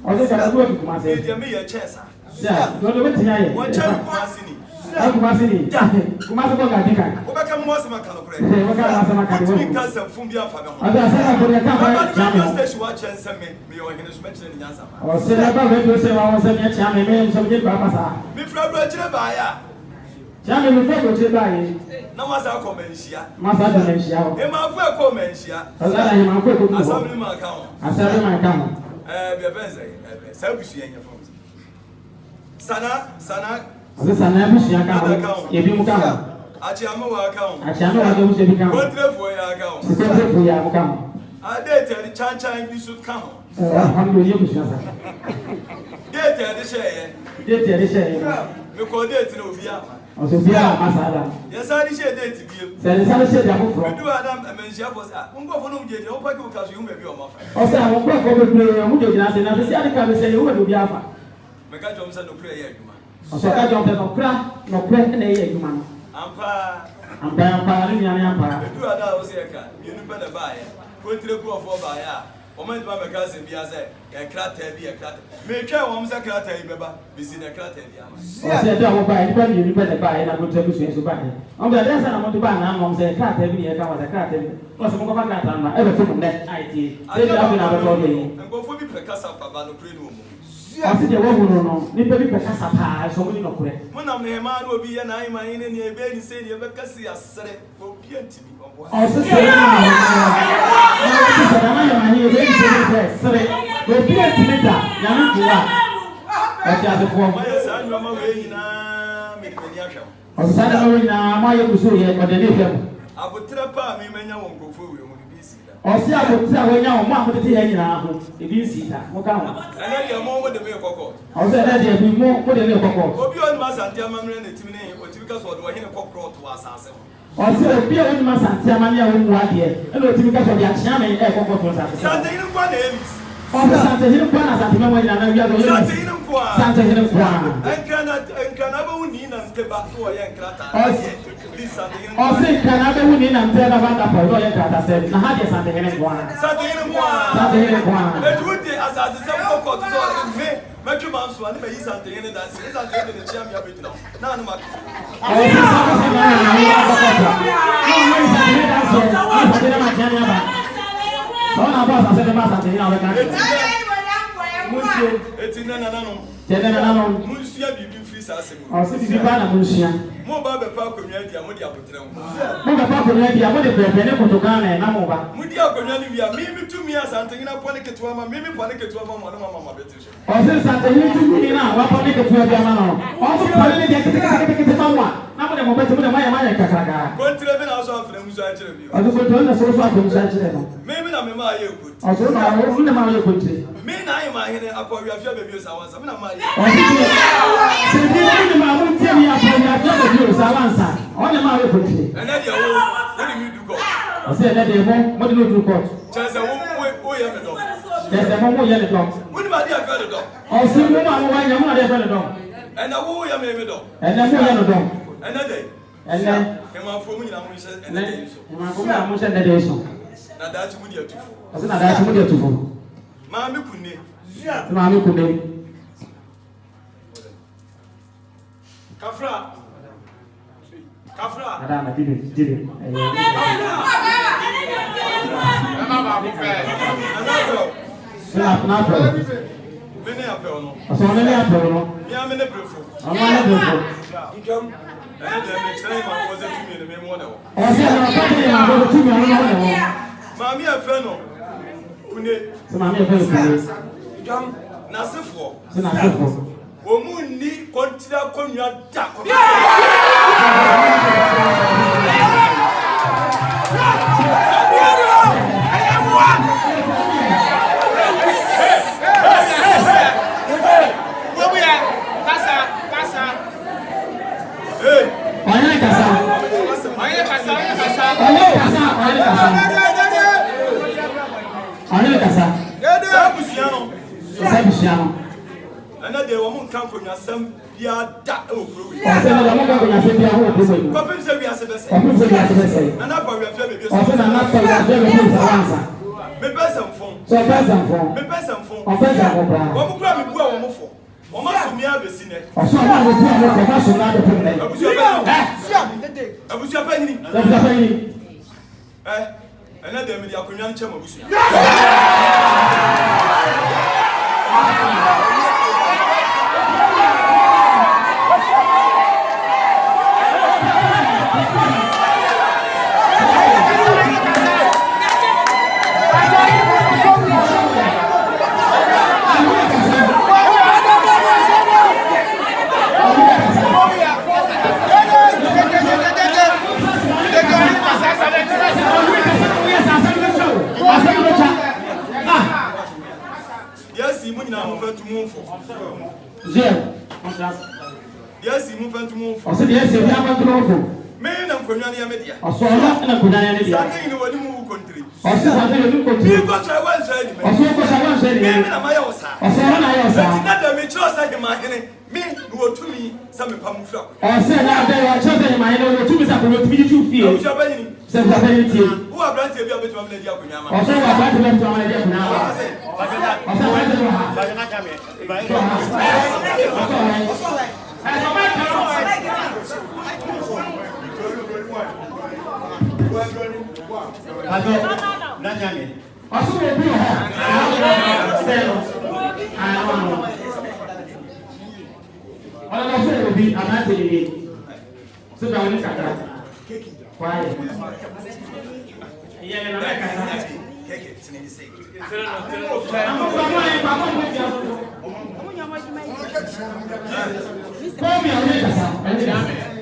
Or they can go to Kumasi. They may a chance. Yeah, go to it tonight. One child Kumasini. Kumasi. Kumasi Boga. What was my canoe? What can I Because of Fumbia Fabian. I said, for the camera, station watch and send me your English mentioned in Yansa. or say, I will say, I was a champion, some good papa. Me from Roger Baya. Champion will go to buy. No one's our commentia. Massa Dementia. Emma for commentia. As I am a quick assembly my account. I said, my account. Sana. This is an ambition account. If you come, Achiamo account. I shall not go to become. What for your account? For your account. I did tell the Chan you should come. I'm going to use Did tell the share. Did the share. You call it no Via. Also, Masada. Yes, I share date to give. Said the Sunday from. Do Adam and Mensia was at Umbo, you don't pack because you may be on my friend. Also, I will probably and I say you will be alpha. Mega Johnson no prayer, you man. Also, I don't have no crack, no crack, and a man. Ampa. I'm buying Empire. Do Adam was here, you know better buy it. Put the poor for buyer. Moment my cousin be as a crater be a crater. Make care one crater, remember, be seen a crater. I said, I will buy anybody, you better buy, and I will tell you to buy it. On the other side, I want to buy now, say, crater, be a car with a crater. What's the more of that? Everything that IT. I go for me, Precasa, Pabano, Primo. I said, the woman, no, maybe Precasa, so we know correct. When I'm the man will be an eye, my in your bed, say, you ever see a set for piety. Also, say, or say, be a woman, Santa Mania, who are here, and what you got of your chairman, a cocoa. Santa Hills. Oh, Santa Hills, Santa Mania, Santa Hills, and Canada would need and step back to a young crater. Or say, Canada would need and tell about the Polonia Crata said, Nadia Santa Hills, Santa Hills, it would be as the same cocoa to me. Matthew Mans one may something in that says I'm taking the champion. None of my. Kafra. Madame, did it. na pro. Mene apel no. Aso ne ne apel no. Ya mene brefo. Ama ne brefo. Igam. Ene de me try ma for the tumi ne me mo na wo. O se na pa de ma do tumi no na wo. Maami afa no. Kune. Se maami afa kune. Igam na sefo. Se na sefo. Omu ni kontira konua da ko. Ana de wo mun kan konwa sam bia da e okuro wi. O se na mo kan konwa sam bia ho okuro wi. Kopim se bia se be se. Kopim se bia se be se. Ana ba wi afia be be se. O se na na pa wi afia be be se wansa. Me person fon. So person fon. Me person fon. O person fon bra. Wo mu kura me bua wo mo fo. Wo ma so mi abesi ne. O so na mo bua mo fo ma so na de pum ne. Abusia pa ni. Abusia pa ni. Ana de me dia konwa nche ma busia. Yes, you move into move. I said, yes, you have to know. Men and Konya Media. I saw that in a Konya Media. Something in the new country. I said, something in the new country. Because I was saying, I saw saying, men and my own son. I saw my own son. Not the mature side of my head. Me, who are to me, some pamphlet. I said, now they are chosen in my own two minutes after me to feel. Who are granted to be able to make the Yakuyama? I said, I'm going to let my idea now.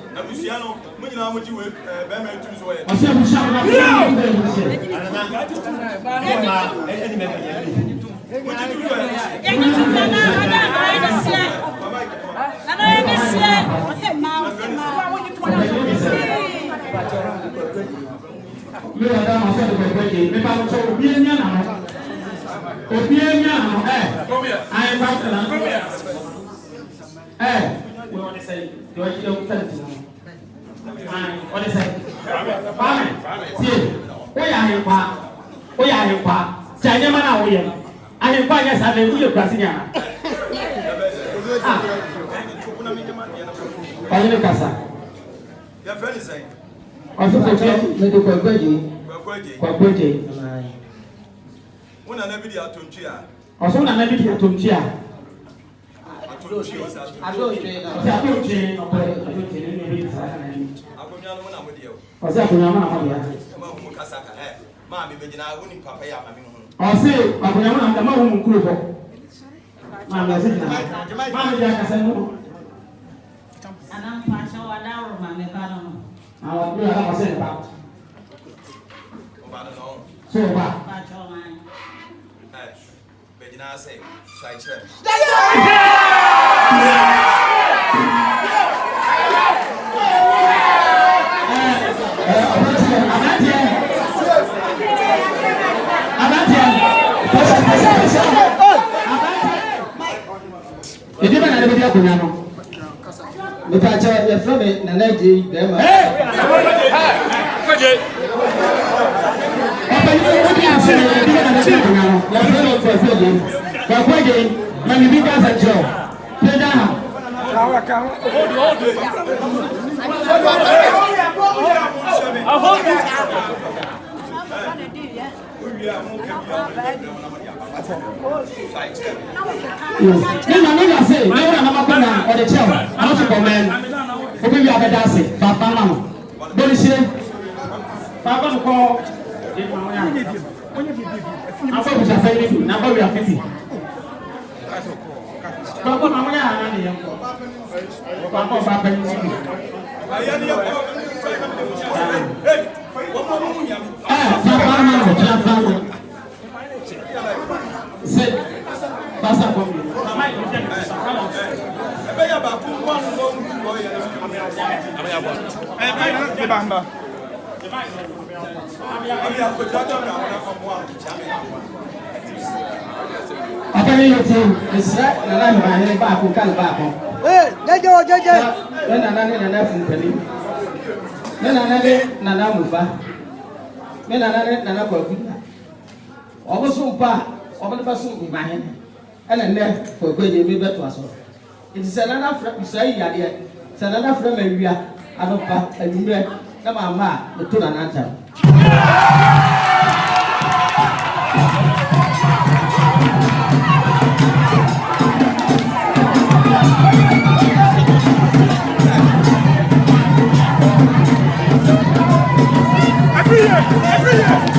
I Luciano, when you know what you will, Batman to his way. I said, we shall not be what is it? We are in Pa. We are in Pa. China, we are. I am fine as I live with Brasilia. I live Casa. Your friend is saying, I think they do quite good. when I never did a Tunchia. I saw an enemy to Tunchia. I don't na nigga say na na ma na or the chair I want to comment obi bi abeda ase papa na no boli shire papa no call e ma ya afọ bi sa say ni na ba we afiti papa na mo ya na ni yan papa papa ni ayani ya c'est pas ça comme ọbẹ bá sún ìgbà yẹn ẹnna nnẹ fọgbẹ yẹn mi bẹ tó aṣọ ètò sẹ nana fẹ bisọ yìí yadeɛ sẹ nana fẹ mẹ wia anọpa ẹnumẹ ẹ máa ma a ètò nana ntẹ. Every year.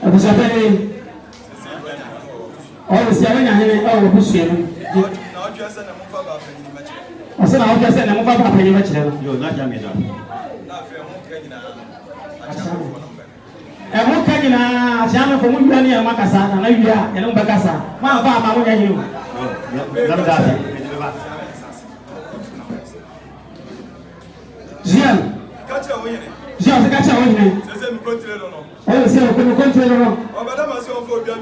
Abusapani. Oh, the seven and I will push him. Now just send a move about penny match. I said, I'll just send a move up penny match. You're not young enough. And what can you now? Channel from Mugani and Macasa, and Olivia and Umbacasa. My father, I you. Zian, Catch a winning. Zian, catch a winning. I say, I couldn't control. Oh, Madame, I saw for you to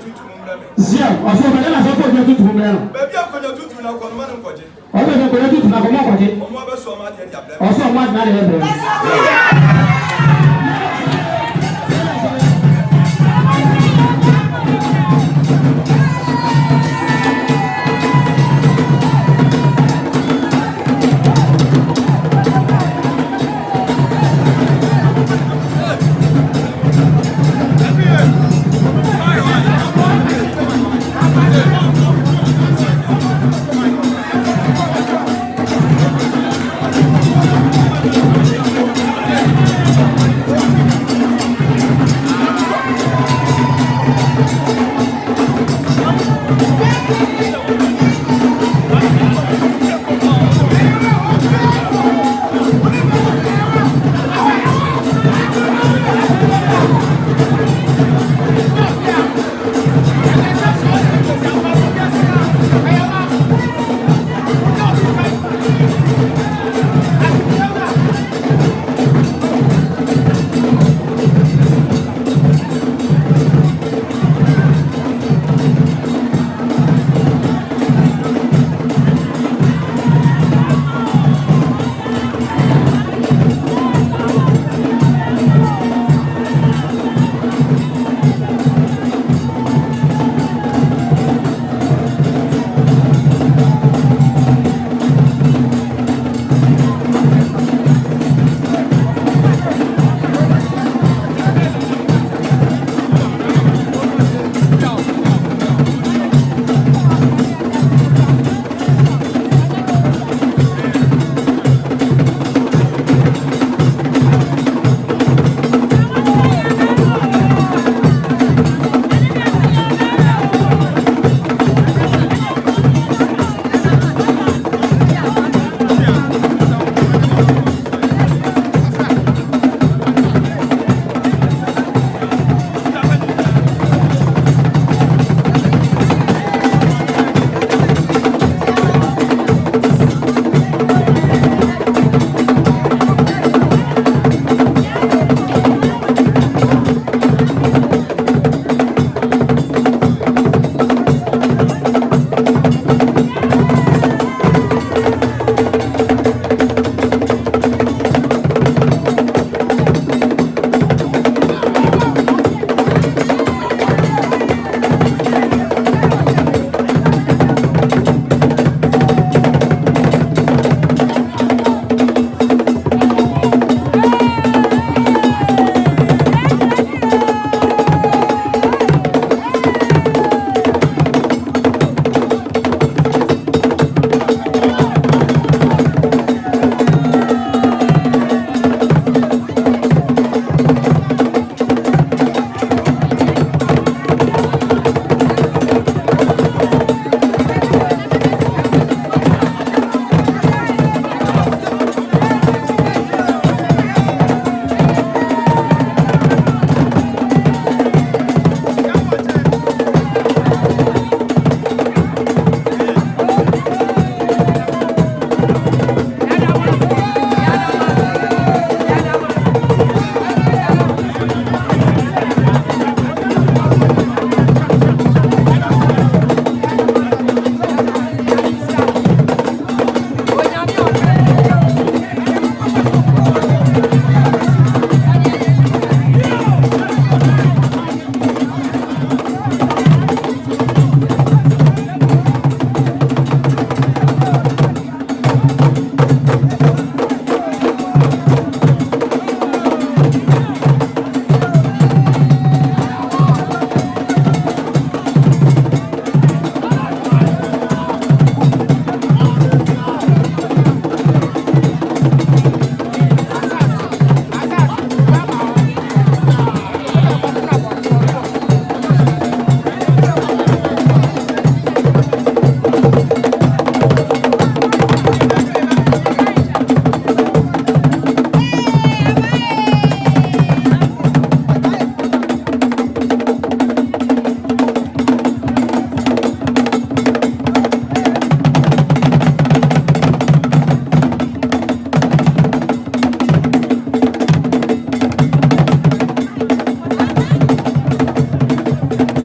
Zian, I saw Madame, I saw you to Mumble. Baby, I'm going to do now for Madame Cottage. I was going to do Nagomo. Also, I'm not Also, I'm not.